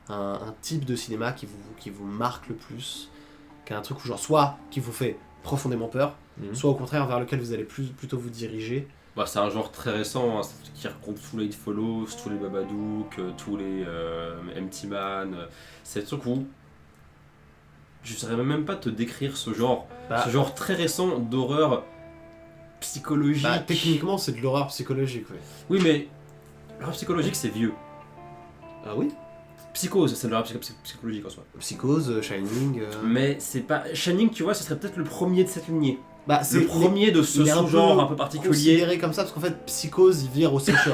un type de cinéma qui vous marque le plus, qui est un truc où genre soit qui vous fait profondément peur, soit au contraire vers lequel vous allez plutôt vous diriger? Bah, c'est un genre très récent, hein, qui regroupe tous les It Follows, tous les Babadook, tous les Empty Man. C'est ce truc où je saurais même pas te décrire ce genre. Bah, Ce genre très récent d'horreur psychologique. bah, techniquement, c'est de l'horreur psychologique, oui. Oui, mais l'horreur psychologique c'est vieux. Ah oui? Psychose, c'est de l'horreur psychologique en soi. Psychose, Shining. Mais c'est pas. Shining, tu vois, ce serait peut-être le premier de cette lignée. Bah, Le premier de ce il est un sous-genre peu un peu particulier. considéré comme ça parce qu'en fait, Psychose, il vire au slasher.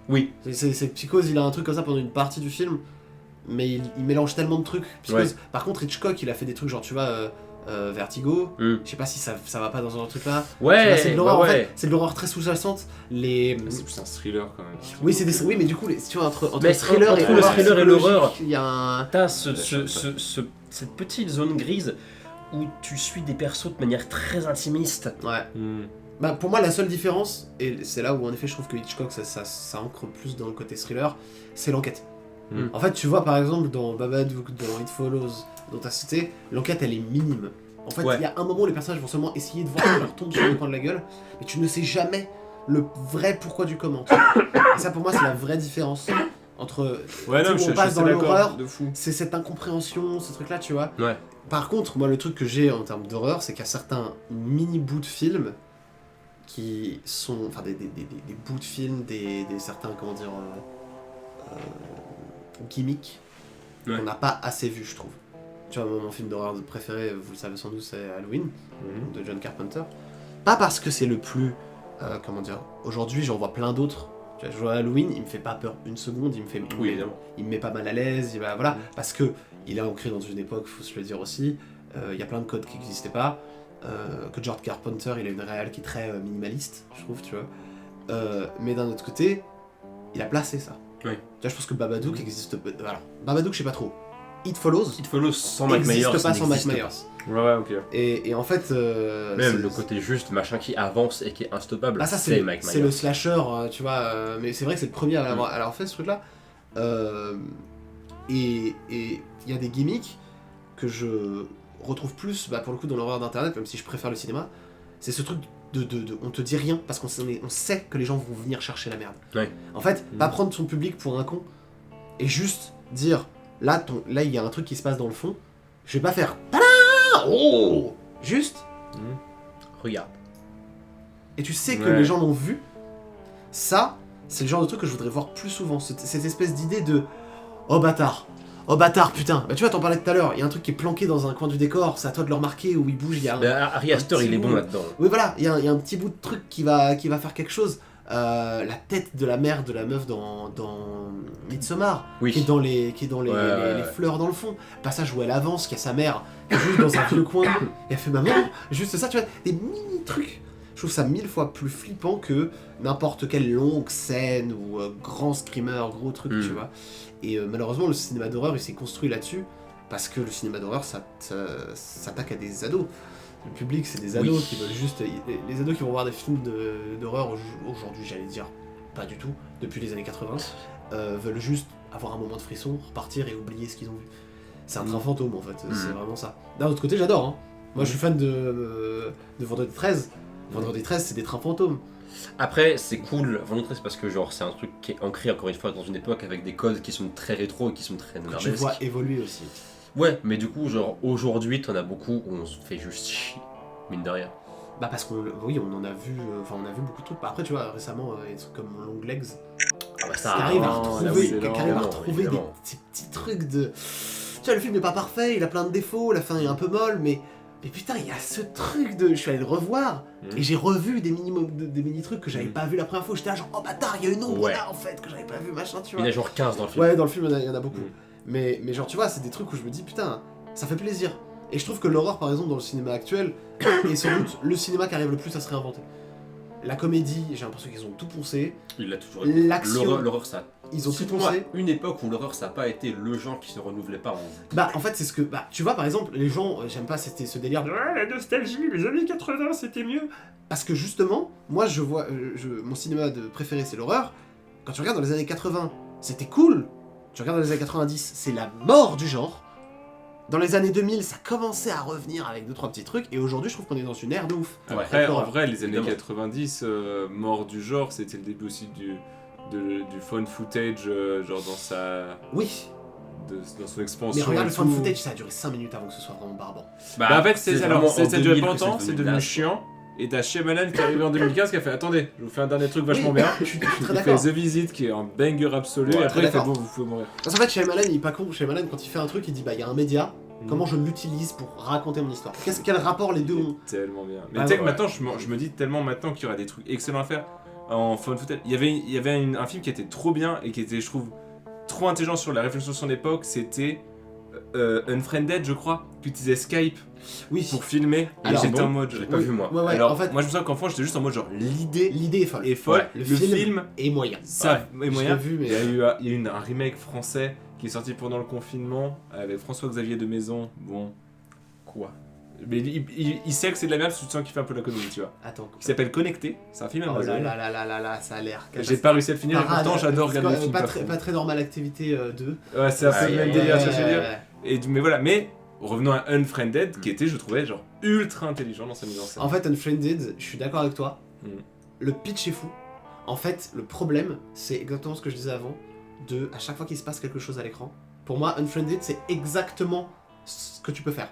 Oui. C'est Psychose, il a un truc comme ça pendant une partie du film, mais il mélange tellement de trucs. Psychose. Par contre, Hitchcock, il a fait des trucs genre, tu vois, Vertigo. Mm. Je sais pas si ça va pas dans ce genre de truc là. Ouais, C'est de l'horreur en ouais. fait, c'est de l'horreur très sous-jacente. C'est plus un thriller quand même. Oui, mais du coup, tu vois, entre Mais thriller entre et le horreur thriller et l'horreur, psychologique, il y a un. T'as cette petite zone grise où tu suis des persos de manière très intimiste. Ouais. Hmm. Bah, pour moi, la seule différence, et c'est là où en effet je trouve que Hitchcock ça ancre plus dans le côté thriller, c'est l'enquête. Mm. En fait, tu vois par exemple dans Babadook, dans It Follows, dont t'as cité, l'enquête elle est minime. En fait, il y a un moment où les personnages vont seulement essayer de voir ce qui leur tombe sur le coin de la gueule, mais tu ne sais jamais le vrai pourquoi du comment. Tu vois. Et ça pour moi, c'est la vraie différence entre. Ouais, non, tu sais, où on je passe suis dans d'accord, l'horreur, de fou. c'est cette incompréhension, ce truc là, tu vois. Ouais. Par contre, moi, le truc que j'ai en termes d'horreur, c'est qu'il y a certains mini-bouts de films qui sont... Enfin, des bouts de films, des certains, comment dire... gimmicks Ouais. qu'on n'a pas assez vu, je trouve. Tu vois, mon film d'horreur préféré, vous le savez sans doute, c'est Halloween, de John Carpenter. Pas parce que c'est le plus... comment dire... Aujourd'hui, j'en vois plein d'autres. Tu vois, je vois Halloween, il me fait pas peur une seconde, il me met pas mal à l'aise, voilà, parce que il est ancré dans une époque, faut se le dire aussi, il y a plein de codes qui n'existaient pas, que George Carpenter, il a une réal qui est très minimaliste, je trouve, tu vois. Mais d'un autre côté, il a placé ça. Oui. Tu vois, je pense que Babadook existe... Alors, Babadook, je sais pas trop. It Follows It Follows sans Mike Myers, n'existe pas ça sans Mike n'existe Myers. Ouais, ok. Et en fait... Même c'est- le côté juste, machin qui avance et qui est instoppable, Bah ça c'est Mike c'est Myers. le slasher, tu vois, mais c'est vrai que c'est le premier à l'avoir fait ce truc-là. Et il y a des gimmicks que je retrouve plus, bah, pour le coup, dans l'horreur d'internet, même si je préfère le cinéma. C'est ce truc on te dit rien parce qu'on sait que les gens vont venir chercher la merde. Ouais. En fait, pas prendre son public pour un con et juste dire là il y a un truc qui se passe dans le fond. Je vais pas faire oh juste. Regarde. Et tu sais que Ouais. les gens l'ont vu. Ça, c'est le genre de truc que je voudrais voir plus souvent. Cette espèce d'idée de oh bâtard, putain. Bah tu vois, t'en parlais tout à l'heure. Il y a un truc qui est planqué dans un coin du décor. C'est à toi de le remarquer où il bouge. Il y a un... Ari Aster, petit il est bon bout. là-dedans. Oui, voilà. Il y a un petit bout de truc qui va faire quelque chose. La tête de la mère de la meuf dans Midsommar, Oui. qui est dans les Ouais. fleurs dans le fond. Le passage où elle avance, qu'il y a sa mère qui est juste dans un vieux coin et elle fait maman. Juste ça, tu vois, des mini trucs. Je trouve ça 1000 fois plus flippant que n'importe quelle longue scène ou grand screamer, gros truc, tu vois. Et malheureusement, le cinéma d'horreur, il s'est construit là-dessus parce que le cinéma d'horreur, ça s'attaque à des ados. Le public, c'est des ados qui veulent juste... Les ados qui vont voir des films d'horreur aujourd'hui, j'allais dire pas du tout, depuis les années 80, veulent juste avoir un moment de frisson, repartir et oublier ce qu'ils ont vu. C'est un train fantôme en fait, c'est vraiment ça. D'un autre côté, j'adore. Hein. Moi, je suis fan de Vendredi 13. Vendredi 13, c'est des trains fantômes. Après, c'est cool, Vendredi 13, parce que genre c'est un truc qui est ancré encore une fois dans une époque avec des codes qui sont très rétro et qui sont très Que tu nerdesques. vois évoluer aussi. Ouais, mais du coup, genre aujourd'hui, t'en as beaucoup où on se fait juste chier, mine de rien. Bah parce qu'on on en a vu, on a vu beaucoup de trucs. Bah, après, tu vois, récemment, il y a des trucs comme Long Legs, Ah bah qui arrive à retrouver, évidemment, évidemment. ces petits trucs de... Tu vois, le film n'est pas parfait, il a plein de défauts, la fin est un peu molle, mais putain, il y a ce truc de... Je suis allé le revoir, et j'ai revu des mini-trucs que j'avais pas vu la première fois. J'étais là genre, oh bâtard, il y a une ombre là, en fait, que j'avais pas vu, machin, tu Il y en vois. a genre 15 dans le film. Ouais, dans le film, il y en a beaucoup. Mais genre, tu vois, c'est des trucs où je me dis, putain, ça fait plaisir. Et je trouve que l'horreur, par exemple, dans le cinéma actuel, est sans doute le cinéma qui arrive le plus à se réinventer. La comédie, j'ai l'impression qu'ils ont tout poncé. Il l'a toujours été. L'action, L'horreur, ça. ils ont tout C'est pour moi poncé. une époque où l'horreur, ça n'a pas été le genre qui se renouvelait pas. Bah, en fait, c'est ce que... Bah, tu vois, par exemple, les gens, j'aime pas ce délire de la nostalgie, les années 80, c'était mieux. Parce que justement, moi, je vois... mon cinéma préféré, c'est l'horreur. Quand tu regardes dans les années 80, c'était cool. Tu regardes dans les années 90, c'est la mort du genre. Dans les années 2000, ça commençait à revenir avec 2-3 petits trucs. Et aujourd'hui, je trouve qu'on est dans une ère de ouf. Après, en D'accord. vrai, les années Évidemment. 90, mort du genre, c'était le début aussi du phone footage, genre Oui, dans son expansion. mais regarde et le fan tout. footage, ça a duré 5 minutes avant que ce soit vraiment barbant. Bah, en fait, ça durait pas pas longtemps, c'est devenu chiant. Et t'as Shyamalan qui est arrivé en 2015 qui a fait attendez, je vous fais un dernier truc vachement Oui, bien. Je suis très Il fait d'accord. The Visit qui est un banger absolu. Ouais, et après, très il fait d'accord. bon, vous pouvez mourir. Parce qu'en fait, Shyamalan, il est pas con. Shyamalan, quand il fait un truc, il dit bah, il y a un média, comment je l'utilise pour raconter mon histoire. Quel rapport les deux ont? Tellement bien. Mais Ah, tu sais que ouais. maintenant, je me dis tellement maintenant qu'il y aura des trucs excellents à faire en phone footage. Il y avait un film qui était trop bien et qui était, je trouve, trop intelligent sur la réflexion de son époque. C'était Unfriended, je crois, qui utilisait Skype Oui. pour filmer. Et Alors, j'étais bon, en mode. Je l'ai pas Oui. vu moi. Ouais, Alors, en fait, moi je me souviens qu'enfant, j'étais juste en mode genre l'idée l'idée est folle. est folle. Ouais. Le film, est moyen. ça, est Je moyen. l'ai vu, mais- Il y a eu un remake français qui est sorti pendant le confinement avec François-Xavier de Maison. Bon, quoi. Mais il sait que c'est de la merde, tu sens qu'il fait un peu la comédie, tu vois. Attends. Qui s'appelle Connecté, c'est un film Oh Amazon. là, ça a l'air. J'ai pas réussi à le finir, et Parade, pourtant j'adore parce regarder que, les films. pas très normal activité 2. Ouais, c'est un peu le même délire, ça je veux dire. Ouais. Et mais voilà, mais revenons à Unfriended, qui était, je trouvais, genre ultra intelligent dans sa mise en scène. En fait, Unfriended, je suis d'accord avec toi. Mm. Le pitch est fou. En fait, le problème, c'est exactement ce que je disais avant, à chaque fois qu'il se passe quelque chose à l'écran, pour moi, Unfriended, c'est exactement ce que tu peux faire.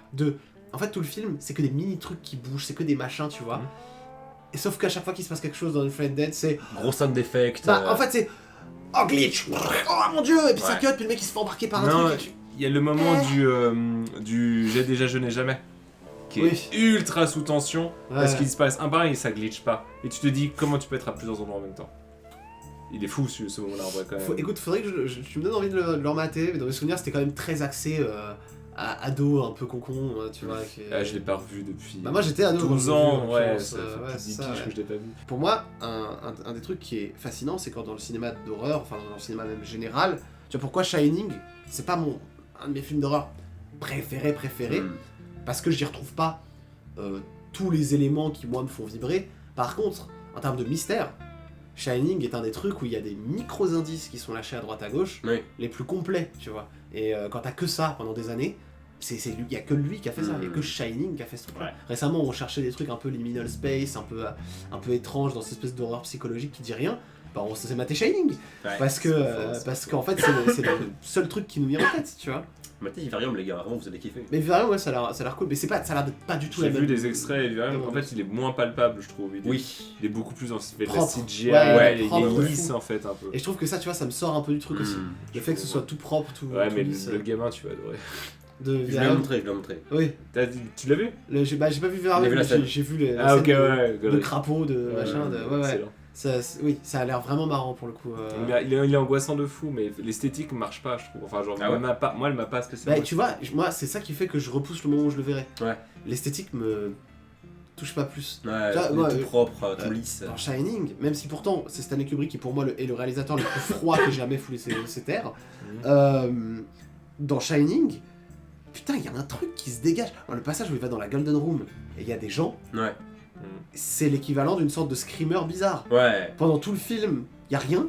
En fait, tout le film, c'est que des mini-trucs qui bougent, c'est que des machins, tu vois. Et sauf qu'à chaque fois qu'il se passe quelque chose dans Unfriended, c'est... Gros sound d'effect. En fait, c'est... Oh, glitch. Oh, mon Dieu. Et puis ça Ouais. cut, puis le mec, il se fait embarquer par un Non, truc. et tu- il y a le moment du J'ai déjà, je n'ai jamais, qui Oui. est ultra sous tension, parce Ouais. qu'il se passe un par un et ça glitch pas. Et tu te dis, comment tu peux être à plusieurs endroits en même temps. Il est fou ce moment-là en vrai quand même. Écoute, faudrait que tu me donnes envie de le remater, mais dans mes souvenirs, c'était quand même très axé à ado, un peu concon, tu vois. Ah, je l'ai pas revu depuis Bah moi j'étais ado. 12 quand ans, je l'ai vu, en ouais, l'occurrence, ça fait ouais, plus de c'est 10 ça, piges ouais. que je l'ai pas vu. Pour moi, un des trucs qui est fascinant, c'est quand dans le cinéma d'horreur, enfin dans le cinéma même général, tu vois pourquoi Shining, c'est pas un de mes films d'horreur préférés, Mm. parce que j'y retrouve pas tous les éléments qui moi me font vibrer. Par contre, en termes de mystère, Shining est un des trucs où il y a des micro-indices qui sont lâchés à droite à gauche, Oui. les plus complets, tu vois. Et quand t'as que ça pendant des années, il y a que lui qui a fait ça, il y a que Shining qui a fait ce truc-là. Ouais. Récemment, on cherchait des trucs un peu liminal space, un peu étranges dans cette espèce d'horreur psychologique qui dit rien. Bah, on s'est maté Shining Ouais. parce qu'en fait c'est le seul truc qui nous vient en tête, tu vois. Mathé Vivarium, les gars, vraiment, vous allez kiffer. Mais Vivarium, ouais, ça a l'air cool, mais ça a l'air d'être pas du tout J'ai la vu même. des extraits et Vivarium, en fait il est moins palpable je trouve. Oui. Il est beaucoup plus dans fait de la Propre. CGI, Ouais, il propre, est lisse fou. en fait un peu. Et je trouve que ça, tu vois, ça me sort un peu du truc aussi. Mm. Le fait que ce soit tout propre, tout. Ouais tout mais lisse, le gamin tu vas adorer. de Je vais le Vivarium. montrer, je vais le montrer. Oui, Tu l'as vu? j'ai pas vu Il a Vivarium, vu la mais scène. j'ai vu la Ah scène ok de ouais. Gorille. crapaud, de machin, ouais. Excellent. Oui, ça a l'air vraiment marrant pour le coup. Il est angoissant de fou, mais l'esthétique marche pas, je trouve. Enfin, genre, Ah ouais moi, elle m'a pas spécialement. Bah, tu vois, moi, c'est ça qui fait que je repousse le moment où je le verrai. Ouais. L'esthétique me touche pas plus. Ouais, vois, il moi, est tout propre, tout lisse. Dans Shining, même si pourtant c'est Stanley Kubrick qui pour moi est le réalisateur le plus froid que j'ai jamais foulé ses terres, dans Shining, putain, il y a un truc qui se dégage. Dans le passage où il va dans la Golden Room et il y a des gens, Ouais. c'est l'équivalent d'une sorte de screamer bizarre. Ouais. Pendant tout le film, il y a rien.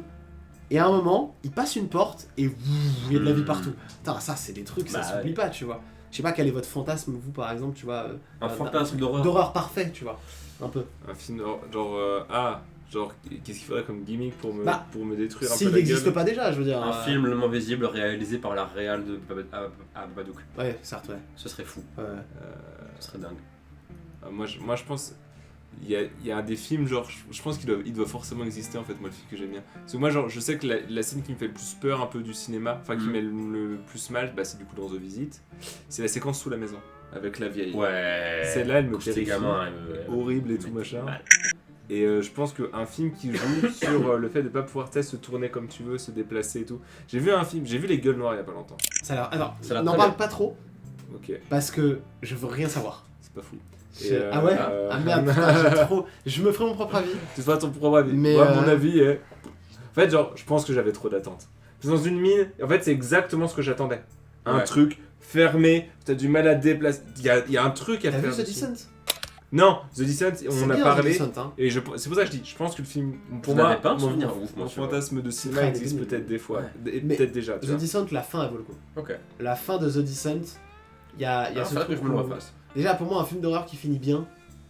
Et à un moment, il passe une porte et il y a de la vie partout. Putain, ça, c'est des trucs, ça Bah s'oublie ouais. pas, tu vois. Je sais pas quel est votre fantasme, vous, par exemple, tu vois. Un fantasme d'horreur. D'horreur parfait, tu vois. Un peu. Un film genre, qu'est-ce qu'il faudrait comme gimmick pour me détruire un peu S'il la n'existe gueule. pas déjà, je veux dire. Un film Le Moment Visible réalisé par la réal de Babadook. Ouais, certes, ouais. Ce serait fou. Ouais. Ce serait dingue. Moi, je pense. Il y a des films, genre, je pense qu'il doit forcément exister en fait, moi, le film que j'aime bien. Parce que moi, genre, je sais que la scène qui me fait le plus peur un peu du cinéma, enfin, qui met le plus mal, bah, c'est du coup dans The Visit. C'est la séquence sous la maison, avec la vieille. Ouais. Celle-là, elle me Quand j'étais terrifie. gamin, Horrible et elle tout me mettait machin. mal. Et je pense qu'un film qui joue sur le fait de pas pouvoir se tourner comme tu veux, se déplacer et tout. J'ai vu Les Gueules Noires il y a pas longtemps. Ça a l'air. Alors, Ça a l'air n'en très parle bien. pas trop, Ok, parce que je veux rien savoir. c'est pas fou. Ah ouais Ah merde, putain, j'ai trop. Je me ferai mon propre avis. Tu feras ton propre avis. Mais, Moi, mon avis est. En fait, genre, je pense que j'avais trop d'attentes. Dans une mine, en fait, c'est exactement ce que j'attendais. Un Ouais. truc fermé, t'as du mal à te déplacer. Il y a un truc à T'as faire. vu The dessus. Descent? Non, The Descent, C'est on en a bien, parlé. The Descent, hein. Et c'est pour ça que je dis, je pense que le film, pour Je moi, n'avais pas un mon, souvenir ouf, moi, mon sur- fantasme de cinéma Ah, existe il est peut-être des fois. Ouais. Et Mais peut-être déjà, tu The vois. Descent, la fin, elle vaut le coup. Ok. La fin de The Descent, il y a ce Faudrait que truc je me le où- refasse. Déjà, pour moi, un film d'horreur qui finit bien,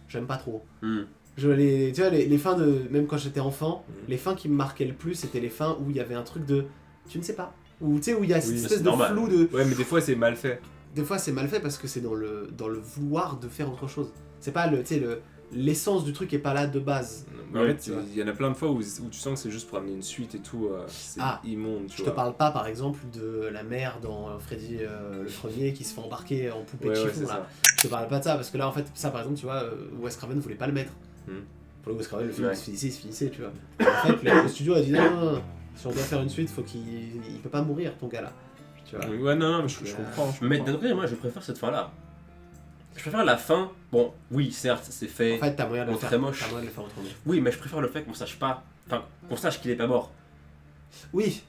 j'aime pas trop. Hmm. Tu vois, les fins de. Même quand j'étais enfant, Mhm. les fins qui me marquaient le plus, c'était les fins où il y avait un truc de. Tu ne sais pas. Où tu sais, où il y a cette Oui, espèce c'est de normal. flou de. Ouais, mais des fois, c'est mal fait. Des fois, c'est mal fait parce que c'est dans le vouloir de faire autre chose. C'est pas tu sais, l'essence du truc est pas là de base. Mais en Ouais, fait, tu vois. il y en a plein de fois où tu sens que c'est juste pour amener une suite et tout. C'est Ah, immonde, tu Je te vois. parle pas, par exemple, de la mère dans Freddy le premier qui se fait embarquer en poupée Ouais, de ouais, chiffon c'est là. ça. Je te parle pas de ça parce que là, en fait, ça par exemple, tu vois, Wes Craven voulait pas le mettre. Mhm. Pour le Wes Craven, le film Ouais. se finissait, tu vois. Et en fait, le studio a dit non, si on doit faire une suite, faut il peut pas mourir ton gars là. Tu vois. Ouais, non, mais je comprends. Mais d'un côté, moi je préfère cette fin-là. Je préfère la fin. Bon, oui, certes, c'est fait. En fait, t'as moyen de le très faire. moche. T'as moyen de le faire autrement. Oui, mais je préfère le fait qu'on sache pas. Enfin, qu'on sache qu'il est pas mort. Oui.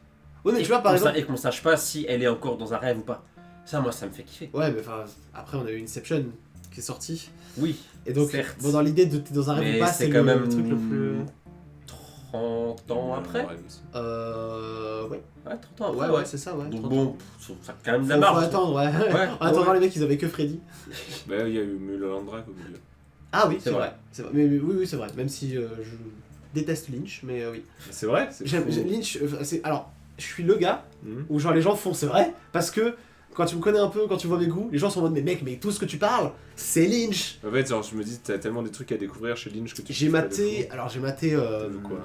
Oui, mais Et tu vois, par exemple. et qu'on sache pas si elle est encore dans un rêve ou pas. Ça, moi, ça me fait kiffer. Ouais, mais enfin, après, on a eu Inception qui est sorti. Oui. Et donc, Certes. bon, dans l'idée de t'es dans un rêve Mais ou pas, c'est c'est quand le même truc le plus. 30 ans après. Ouais. Ouais, 30 ans après. Ouais, c'est ça, ouais. Donc 30 bon, ans. ça a quand même de la Faut marge. attendre, ouais. Ouais, En attendant, ouais. les mecs, ils avaient que Freddy. Bah, il y a eu Mulholland Drive au milieu. Ah oui, C'est c'est vrai. vrai. C'est vrai. Mais oui, c'est vrai. Même si je déteste Lynch, mais oui. C'est vrai, c'est fou. Lynch, alors, je suis le gars Mhm. où genre les gens font c'est vrai, parce que quand tu me connais un peu, quand tu vois mes goûts, les gens sont en mode mais mec, mais tout ce que tu parles, c'est Lynch. En fait, genre, je me dis, t'as tellement des trucs à découvrir chez Lynch que tu J'ai kiffes pas maté, de alors j'ai maté, vu quoi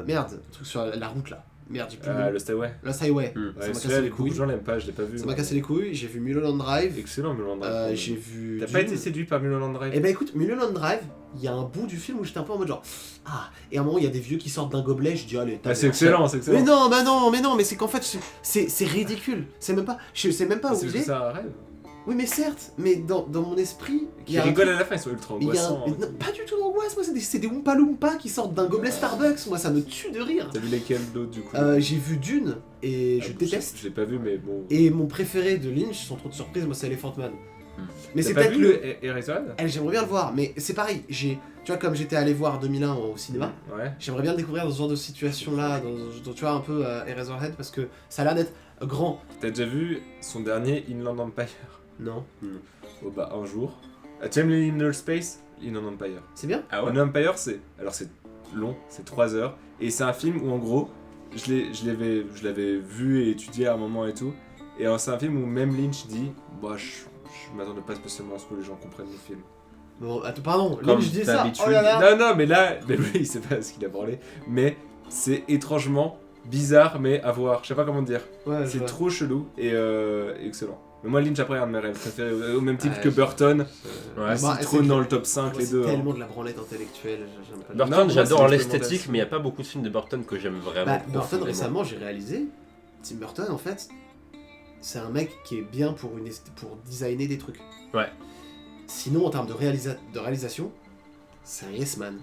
merde, le truc sur la route là. Merde, j'ai plus fou. le nom. Le Stay Lost Highway. Hmm. Ça Ouais, m'a celui-là, cassé les beaucoup de couilles. gens l'aiment pas, je l'ai pas vu. Ça m'a cassé les couilles, j'ai vu Mulholland Drive, Excellent, Mulholland Drive. j'ai vu. T'as pas Dune. été séduit par Mulholland Drive Eh ben écoute, Mulholland Drive, il y a un bout du film où j'étais un peu en mode genre ah, et à un moment il y a des vieux qui sortent d'un gobelet, je dis allez, Ah, c'est excellent, c'est excellent. mais non, mais c'est qu'en fait c'est ridicule. C'est même pas, je sais même pas où C'est il parce que est. c'est un rêve. Oui, mais certes, mais dans mon esprit, il Qui y a un rigolent truc- à la fin, ils sont ultra il y a un- angoissants. mais non, pas du tout d'angoisse, moi c'est des Oompa Loompa qui sortent d'un gobelet Starbucks, moi ça me tue de rire. T'as vu lesquels d'autres du coup J'ai vu Dune et je Ah, déteste. Je l'ai pas vu, mais bon. Et mon préféré de Lynch, sans trop de surprise, moi c'est Elephant Man. Mais T'as c'est pas peut-être vu le. Eraserhead J'aimerais bien le voir, mais c'est pareil. Tu vois, comme j'étais allé voir 2001 au cinéma, Ouais. j'aimerais bien le découvrir dans ce genre de situation-là, dans, tu vois, un peu Eraserhead, parce que ça a l'air d'être grand. T'as déjà vu son dernier Inland Empire Non. Oh bah, un jour. Ah, tu aimes les Inner Space Inland Empire. C'est bien? Ah ouais. Inland Empire, c'est. Alors, c'est long, c'est 3 heures. Et c'est un film où, en gros, je l'avais vu et étudié à un moment et tout. Et c'est un film où même Lynch dit bah, je m'attendais pas spécialement à ce que les gens comprennent le film. Bon, attends, pardon, Comme Lynch dit ça. d'habitude. Oh là là. Non, mais là, mais lui, il sait pas ce qu'il a parlé. Mais c'est étrangement bizarre, mais à voir. Je sais pas comment te dire. Ouais, je C'est vois. trop chelou et excellent. Mais moi, Lynch, après, est un de mes rêves préférés, au même titre Ouais, que Burton. Ouais. Bah, Il c'est trône que- dans le top 5, Moi, les c'est deux. hein. tellement de la branlette intellectuelle, j'aime pas. Burton, Non, moi, j'adore c'est l'esthétique, l'expérimentation. mais il n'y a pas beaucoup de films de Burton que j'aime vraiment. Bah, Burton, profondément. récemment, j'ai réalisé, Tim Burton, en fait, c'est un mec qui est bien pour designer des trucs. Ouais. Sinon, en termes de réalisation, c'est un yes man.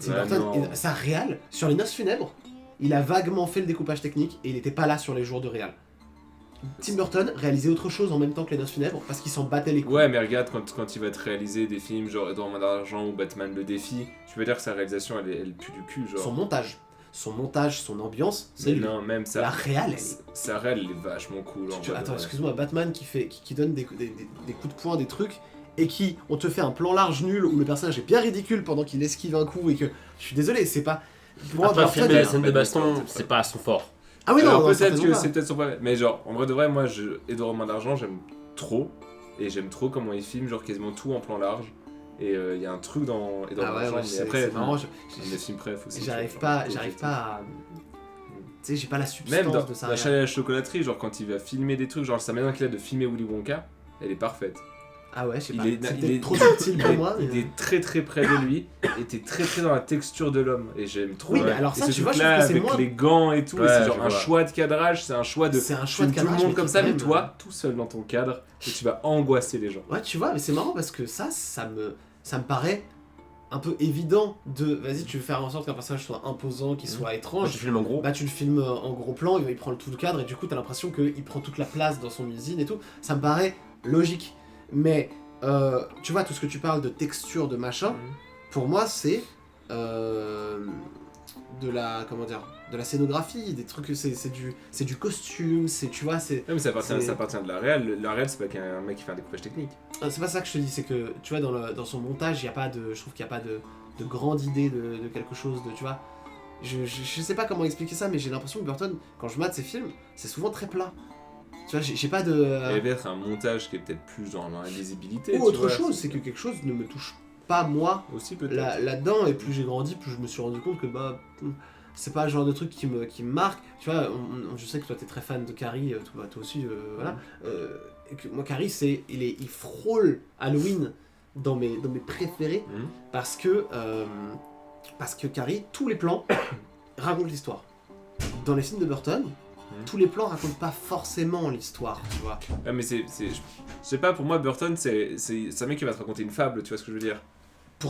Tim Ouais, Burton, non. sa réal, sur les noces funèbres, il a vaguement fait le découpage technique et il n'était pas là sur les jours de réal. Tim Burton réalisait autre chose en même temps que les noces funèbres parce qu'il s'en battait les couilles. Ouais, mais regarde, quand il va te réaliser des films genre Édouard d'argent ou Batman le défi, tu peux dire que sa réalisation, elle pue du cul, genre. Son montage, son ambiance, c'est Mais lui. non, même La ça. réal, elle est... Sa réelle, elle est vachement cool. en vrai, Attends, ouais. excuse-moi, Batman qui donne des coups de poing, des trucs, et qui, on te fait un plan large nul où le personnage est bien ridicule pendant qu'il esquive un coup et que... Je suis désolé, c'est pas... Pour moi, Après, Burton, filmer la il- scène de pas baston, de- c'est pas à son fort. Ah oui, non, Alors non, peut-être certainement que pas. c'est peut-être son problème. Mais genre, en vrai de vrai, moi, Édouard Romain d'argent, j'aime trop. Et j'aime trop comment il filme, genre quasiment tout en plan large. Et il y a un truc dans Édouard Ah ouais, d'argent, ouais, mais c'est après, marrant, un des films préf aussi. j'arrive tu pas vois, à... Tu sais, j'ai pas la substance Même dans de ça. la chaîne à la chocolaterie, genre quand il va filmer des trucs, genre sa manière qu'il a de filmer Willy Wonka, elle est parfaite. Ah ouais, je sais Il pas, est- c'est il peut-être est- trop subtil pour moi. Il mais- est très très près de lui, et t'es très très dans la texture de l'homme, et j'aime trop. Oui, mais Ouais. alors Et ça, ce tu vois, je truc-là, trouve que c'est avec moins... les gants et tout, Ouais, c'est je genre un vois. choix de cadrage, c'est un choix de... C'est un choix de filmes tout cadrage, le monde mais comme qui ça, quand mais même, toi, tout seul dans ton cadre, et tu vas angoisser les gens. Ouais, tu vois, mais c'est marrant parce que ça me paraît un peu évident de... Vas-y, tu veux faire en sorte qu'un personnage soit imposant, qu'il soit Moi, étrange. je filme en gros. Bah tu le filmes en gros plan, il prend tout le cadre et du coup t'as l'impression qu'il prend toute la place dans son usine et tout. Ça me paraît logique. Mais tu vois, tout ce que tu parles de texture, de machin, pour moi c'est de la... comment dire, de la scénographie, des trucs, c'est du costume, c'est, tu vois, c'est... Non, mais ça C'est- appartient de la réelle. La réelle, c'est pas qu'un mec qui fait un découpage technique. C'est pas ça que je te dis, c'est que, tu vois, dans son montage, il y a pas de... Je trouve qu'il n'y a pas de grande idée de quelque chose, de, tu vois... Je sais pas comment expliquer ça, mais j'ai l'impression que Burton, quand je mate ses films, c'est souvent très plat. Tu vois, j'ai pas de... Il y avait être un montage qui est peut-être plus genre dans la lisibilité. Ou tu autre vois, chose, c'est que quelque chose ne me touche pas moi Aussi peut-être. là-dedans, et plus j'ai grandi, plus je me suis rendu compte que bah c'est pas le genre de truc qui me marque. Tu vois, je sais que toi t'es très fan de Carrie, toi aussi, voilà. Et que moi Carrie, il frôle Halloween dans mes préférés Mhm. parce que Carrie, tous les plans racontent l'histoire. Dans les films de Burton, tous les plans racontent pas forcément l'histoire, tu vois. Ouais, mais je sais pas, pour moi, Burton, c'est un mec qui va te raconter une fable, tu vois ce que je veux dire.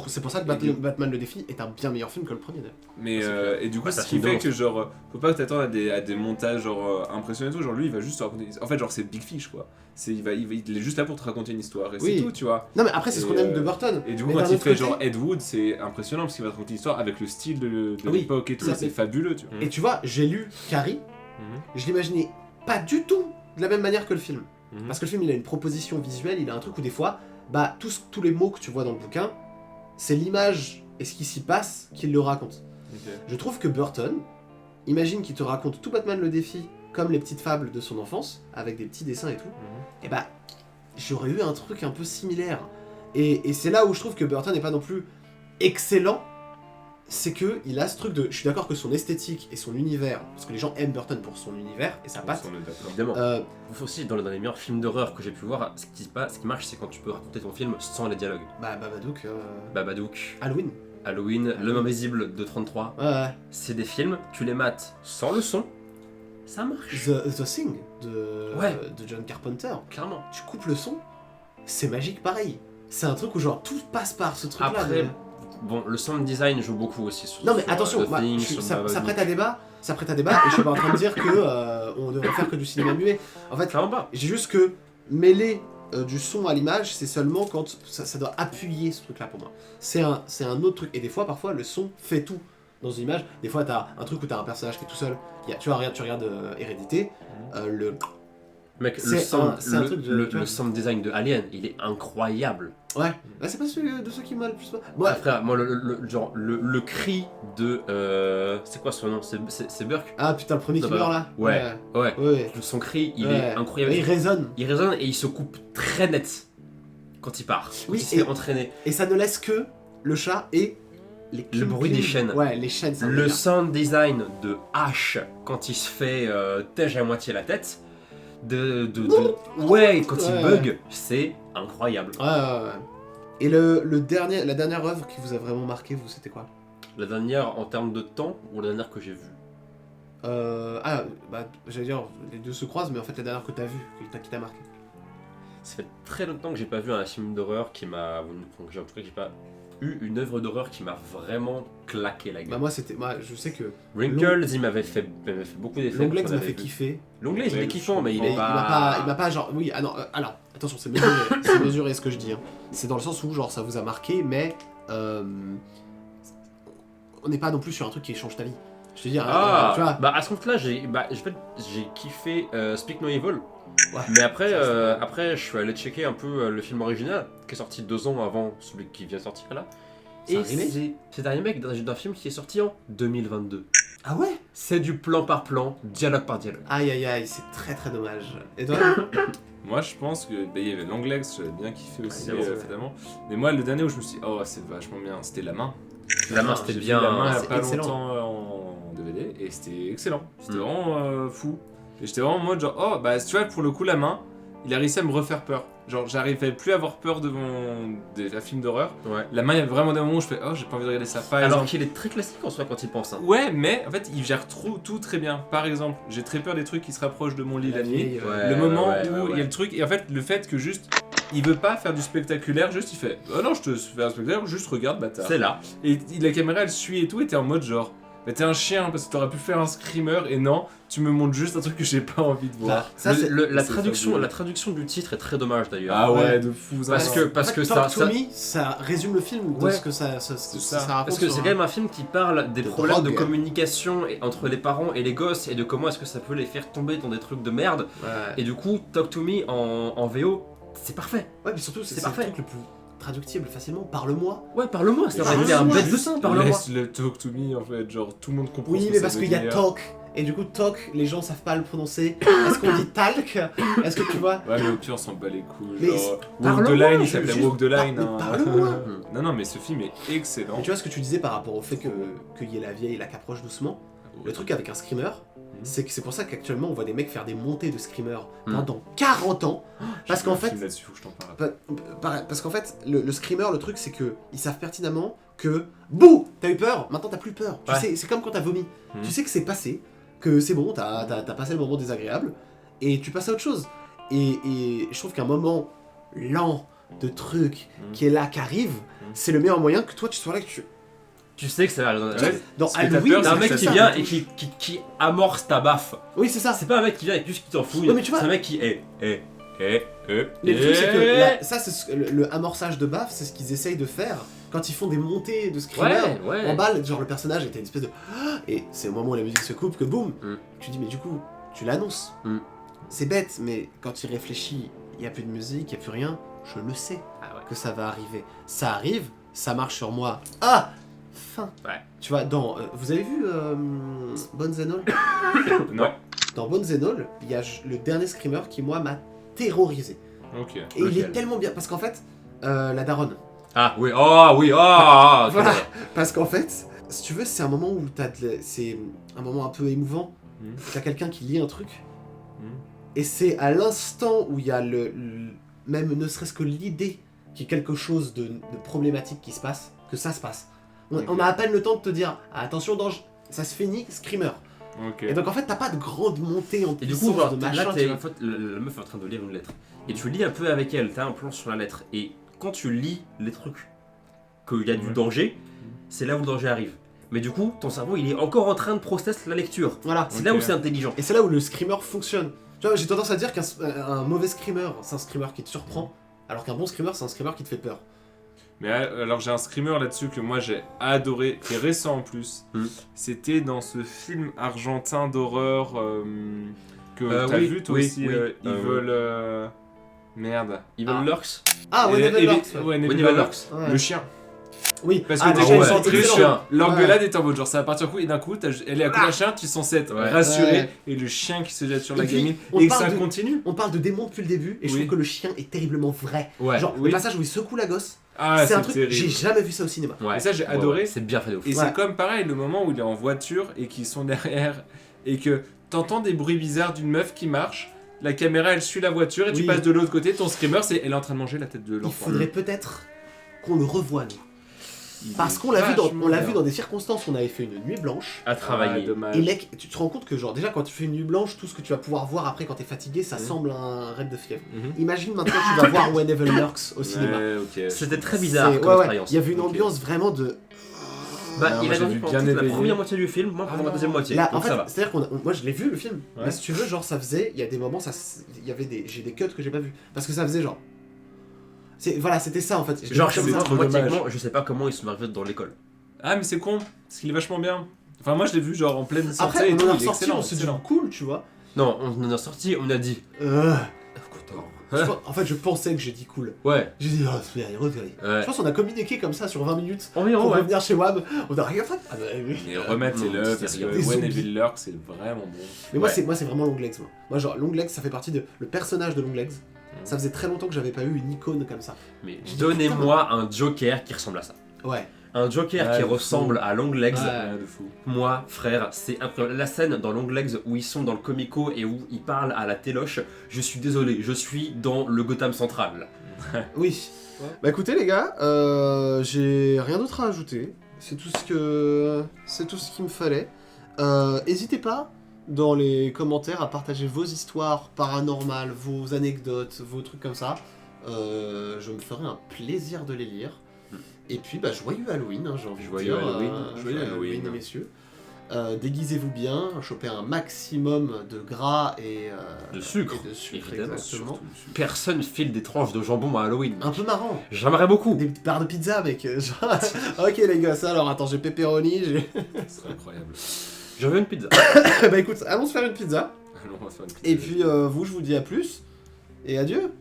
C'est pour ça que Batman le défi est un bien meilleur film que le premier, d'ailleurs. Mais et du coup, Ouais, ce ça qui filme fait bien que genre, faut pas t'attendre à des montages genre impressionnants et tout. Genre lui, il va juste te raconter. En fait, genre c'est Big Fish quoi. Il est juste là pour te raconter une histoire et Oui. c'est tout, tu vois. Non, mais après, c'est ce qu'on aime de Burton. Et du coup, Mais quand d'un il autre fait côté- genre Ed Wood, c'est impressionnant parce qu'il va te raconter une histoire avec le style de Oui, l'époque et tout. ça, C'est c'est- fabuleux, tu vois. Et tu vois, j'ai lu Carrie, je l'imaginais pas du tout de la même manière que le film. Mhm. Parce que le film, il a une proposition visuelle, il a un truc où des fois, bah, tous les mots que tu vois dans le bouquin, c'est l'image et ce qui s'y passe qui le raconte. Ok. Je trouve que Burton, imagine qu'il te raconte tout Batman le défi comme les petites fables de son enfance, avec des petits dessins et tout, et bah, j'aurais eu un truc un peu similaire. Et c'est là où je trouve que Burton n'est pas non plus excellent, c'est que il a ce truc de... Je suis d'accord que son esthétique et son univers, parce que les gens aiment Burton pour son univers et sa patte, On est d'accord. Évidemment. euh, Aussi, dans les meilleurs films d'horreur que j'ai pu voir, ce qui marche, c'est quand tu peux raconter ton film sans les dialogues. bah Babadook, Babadook, Halloween. Halloween, L'homme invisible de 33, Ouais, c'est des films, tu les mates sans le son, ça marche. The Thing Ouais. de John Carpenter. Clairement. Tu coupes le son, c'est magique pareil. C'est un truc où genre tout passe par ce truc-là. Après, de- bon, le sound design joue beaucoup aussi sur. Non mais sur, attention, The moi, Thing, je suis- sur ça Babadook. prête à débat, et je suis pas en train de dire que on devrait faire que du cinéma muet. En fait, Clairement pas. j'ai juste que mêler du son à l'image, c'est seulement quand ça doit appuyer ce truc-là pour moi. C'est un autre truc. Et des fois, parfois, le son fait tout dans une image. Des fois, t'as un truc où t'as un personnage qui est tout seul. Tu regardes Hérédité, le... Mec, C'est un truc de- tu vois. le sound design de Alien, il est incroyable. Ouais, bah, c'est pas celui de ceux qui m'a le plus... Moi, Ah, frère, moi, le cri de. C'est quoi son nom? C'est Burke? ah putain, le premier qui Non, bah, meurt là. Ouais. Ouais. Ouais. Son cri, il Ouais. est incroyable. Il résonne. Il résonne et il se coupe très net quand il part. Quand Oui, il se et- fait entraîner. Et ça ne laisse que le chat et les Le bruit clink, des chaînes. Ouais, les chaînes, ça Le délire. sound design de Ash quand il se fait tège à moitié la tête. Ouais, quand il Ouais. bug, c'est incroyable. Ouais. Et la dernière œuvre qui vous a vraiment marqué, vous, c'était quoi? La dernière en termes de temps ou la dernière que j'ai vue? J'allais dire, les deux se croisent, mais en fait, la dernière que t'as vue, qui t'a marqué. Ça fait très longtemps que j'ai pas vu un film d'horreur qui m'a. En tout cas, j'ai pas eu une œuvre d'horreur qui m'a vraiment claqué la gueule. Moi, je sais que Wrinkles, il m'avait fait beaucoup d'effets. Longlegs qu'on m'a avait fait vu. kiffer. Longlegs, il est Ouais, kiffant, mais il Mais est il pas. m'a pas genre... Oui, alors, attention, c'est mesuré, c'est mesuré ce que je dis. Hein. C'est dans le sens où, genre, ça vous a marqué, mais... on n'est pas non plus sur un truc qui change ta vie. Je te dis, tu vois... Bah à ce compte-là, j'ai kiffé Speak No Evil. Ouais. Mais après, je suis allé checker un peu le film original qui est sorti 2 ans avant celui qui vient sortir là. C'est un Et remake c'est un remake d'un film qui est sorti en 2022. Ah ouais? C'est du plan par plan, dialogue par dialogue. Aïe, c'est très très dommage. Et toi? Moi, je pense que il y avait Longlegs, j'avais bien kiffé aussi, Évidemment. évidemment. Mais moi, le dernier où je me suis dit, oh, c'est vachement bien, c'était La Main. La main, c'était J'ai vu bien. La Main il y c'est a pas excellent. longtemps en DVD et c'était excellent. C'était Mm. vraiment fou. Et j'étais vraiment en mode genre, oh, bah, tu vois, pour le coup, La Main, il a réussi à me refaire peur. Genre, j'arrivais plus à avoir peur devant un film d'horreur. Ouais. La Main, il y a vraiment des moments où je fais, oh, j'ai pas envie de regarder ça. Par Alors exemple. qu'il est très classique en soi quand il pense. Hein. Ouais, mais en fait, il gère tout très bien. Par exemple, j'ai très peur des trucs qui se rapprochent de mon lit la nuit. vieille, Le moment ouais, où il y a le truc, et en fait, le fait que juste, il veut pas faire du spectaculaire, juste il fait, oh non, je te fais un spectaculaire, juste regarde, bâtard. C'est là. Et la caméra elle suit et tout, et t'es en mode genre, bah t'es un chien parce que t'aurais pu faire un screamer, et non, tu me montres juste un truc que j'ai pas envie de voir. Bah, ça, c'est... La c'est traduction, fabuleux. la traduction du titre est très dommage d'ailleurs. Ah ouais, ouais. de fou. Parce ça. que Talk ça. to Me, ça résume le film de Ouais. ce que ça raconte. Parce que sur c'est quand même un film qui parle des de problèmes de drogue. communication entre les parents et les gosses et de comment est-ce que ça peut les faire tomber dans des trucs de merde. Ouais. Et du coup, Talk to Me en VO, c'est parfait. Ouais, mais surtout, c'est c'est parfait. le truc le plus traductible facilement. Parle-moi. Ouais, parle-moi, ça aurait Parle-moi, été un bête de juste sein, parle-moi. Laisse le talk to me en fait, genre tout le monde comprend ce Oui, que mais ça parce veut qu'il y a dire. talk. Et du coup, talk, les gens savent pas le prononcer. Est-ce qu'on dit talk? Est-ce que tu vois? Ouais, mais au pire, on s'en bat les couilles. Mais Genre, parle-moi, Walk the Line, il je- s'appelait juste Walk the Line. par- hein. parle-moi. Non, non, mais ce film est excellent. Mais tu vois ce que tu disais par rapport au fait qu'il y ait la vieille là qui approche doucement. Le truc avec un screamer, c'est que c'est pour ça qu'actuellement on voit des mecs faire des montées de screamer pendant 40 ans. Parce qu'en fait, là-dessus, faut que je t'en parle. parce qu'en fait, le screamer, le truc c'est que ils savent pertinemment que bouh, t'as eu peur, maintenant t'as plus peur. Tu Ouais. sais, c'est comme quand t'as vomi. Mhm. Tu sais que c'est passé, que c'est bon, t'as passé le moment désagréable, et tu passes à autre chose. Et je trouve qu'un moment lent de truc qui est là, qui arrive, c'est le meilleur moyen que toi tu sois là, que Tu sais que ça va arriver Ouais. dans Ce que t'as Halloween, peur, T'as un c'est mec que qui ça vient me et touche. qui amorce ta baffe. Oui, c'est ça. C'est pas un mec qui vient et juste qui t'en fouille. Ouais, mais tu vois- c'est un mec qui Mais le truc, c'est que ça, c'est le amorçage de baffe, c'est ce qu'ils essayent de faire quand ils font des montées de screamer Ouais. en balle. Genre, le personnage était une espèce de. Et c'est au moment où la musique se coupe que boum, tu dis, mais du coup, tu l'annonces. Mm. C'est bête, mais quand il réfléchit, il n'y a plus de musique, il n'y a plus rien. Je le sais Ah ouais. que ça va arriver. Ça arrive, ça marche sur moi. Ah, fin. Ouais. Tu vois, dans. Vous avez vu Bones and All? Non. Dans Bones and All, il y a le dernier screamer qui, moi, m'a terrorisé. Ok. Et il est Lequel tellement bien. Parce qu'en fait, la daronne. Ah oui, ok. Voilà. Parce qu'en fait, si tu veux, c'est un moment où c'est un moment un peu émouvant. Mm. T'as quelqu'un qui lit un truc. Mm. Et c'est à l'instant où il y a même ne serait-ce que l'idée qu'il y a quelque chose de problématique qui se passe, que ça se passe. On a à peine le temps de te dire ah, attention, danger, ça se finit, screamer. Ok. Et donc en fait, t'as pas de grande montée en Et du puissance coup, genre, de là, machin. t'es, tu en vois. fait, la meuf est en train de lire une lettre. Et tu lis un peu avec elle, t'as un plan sur la lettre. Et quand tu lis les trucs, qu'il y a du Ouais. danger, c'est là où le danger arrive. Mais du coup, ton cerveau, il est encore en train de processer la lecture. Voilà. C'est Ok. là où c'est intelligent. Et c'est là où le screamer fonctionne. Tu vois, j'ai tendance à dire qu'un mauvais screamer, c'est un screamer qui te surprend, alors qu'un bon screamer, c'est un screamer qui te fait peur. Mais alors j'ai un screamer là-dessus que moi j'ai adoré, qui est récent en plus. Mm. C'était dans ce film argentin d'horreur que t'as oui, vu toi oui, aussi, oui. Evil... Merde. Evil Lurks. Ah, ouais, Never Lurks, ouais. Ouais, Oui, Evil Evil Lurks. Lurks. Ouais. Le chien. Oui, Parce que ah, déjà ouais, ils sont très excellent. chiants. L'engueulade Ouais. est en mode genre ça va partir coup et d'un coup elle est à côté d'un chien, tu es censé être rassuré Ouais. et le chien qui se jette sur Et la puis, gamine on et que parle ça de- continue. On parle de démons depuis le début, et je Oui. trouve que le chien est terriblement vrai. Ouais. Genre, oui. le passage où il secoue la gosse, Ah c'est un c'est truc, terrible. j'ai jamais vu ça au cinéma. Ouais. Et ça, j'ai Ouais, adoré. ouais, c'est bien fait de ouf. Et Ouais. c'est comme pareil le moment où il est en voiture et qu'ils sont derrière et que t'entends des bruits bizarres d'une meuf qui marche, la caméra elle suit la voiture et tu Oui. passes de l'autre côté, ton screamer elle est en train de manger la tête de Il l'enfant. faudrait peut-être qu'on le revoie, nous. Il Parce est qu'on l'a vu dans, vachement on l'a bien. vu dans des circonstances où on avait fait une nuit blanche. À Ah, travailler. dommage. Et mec, tu te rends compte que genre déjà quand tu fais une nuit blanche, tout ce que tu vas pouvoir voir après quand t'es fatigué, ça Mhm. semble un raid de fièvre. Mhm. Imagine maintenant tu vas voir When Evil Lurks au cinéma. Ouais, ok. C'était très bizarre C'est- comme ouais, ouais. expérience. Il y avait une Ok. ambiance vraiment de. Bah, Non, il moi, a j'ai dormi vu pendant bien toute la éveillé. première moitié du film, moi pendant la deuxième moitié. Là, en Donc fait, ça va. c'est-à-dire moi je l'ai vu le film, Ouais. mais si tu veux, genre ça faisait, il y a des moments, il y avait j'ai des cuts que j'ai pas vus. Parce que ça faisait genre. Voilà, c'était ça en fait. J'étais Genre, comme c'est ça. trop moi, dommage. techniquement, je sais pas comment ils sont arrivés dans l'école. Ah mais c'est con, parce qu'il est vachement bien. Enfin moi je l'ai vu genre en pleine sortie Après, et on tout, en a il est ressorti, excellent. on s'est dit excellent. cool, tu vois. Non, on en a sorti, on a dit. En fait, je pensais que j'ai dit cool. Ouais. J'ai dit, oh, c'est bien, Ouais. Je pense qu'on a communiqué comme ça sur 20 minutes Environ, pour ouais. revenir chez WAM. On a rien fait. Ah bah oui. Et remettez-le Non, parce c'est que rien. Des When zombies. Evil Lurks c'est vraiment bon. Mais moi, Ouais. c'est vraiment Longlegs. Moi, genre, Longlegs, ça fait partie de. Le personnage de Longlegs. Ça faisait très longtemps que j'avais pas eu une icône comme ça. Mais J'ai dit, donnez-moi un Joker qui ressemble à ça. Ouais. Un Joker Ouais, qui de ressemble à Longlegs. Ouais. Ouais, de fou. Moi, frère, c'est incroyable. La scène dans Longlegs où ils sont dans le comico et où ils parlent à la téloche, je suis désolé, je suis dans le Gotham Central. Oui. Bah écoutez les gars, j'ai rien d'autre à ajouter. C'est tout ce qu'il me fallait. N'hésitez pas dans les commentaires à partager vos histoires paranormales, vos anecdotes, vos trucs comme ça. Je me ferai un plaisir de les lire. Et puis bah joyeux Halloween, hein, j'ai envie Joyeux de dire. Halloween, joyeux Halloween. messieurs. Déguisez-vous bien, chopez un maximum de gras et De sucre, et de sucre, évidemment, exactement. Personne file des tranches de jambon à Halloween. Un peu marrant. J'aimerais beaucoup. Des petites barres de pizza, mec. Genre, ok, les gars, ça alors, attends, j'ai pepperoni, j'ai. Ce serait incroyable. Je veux une pizza. Bah écoute, allons se faire une pizza. Allons, on va faire une petite- Et puis, vous, je vous dis à plus. Et adieu.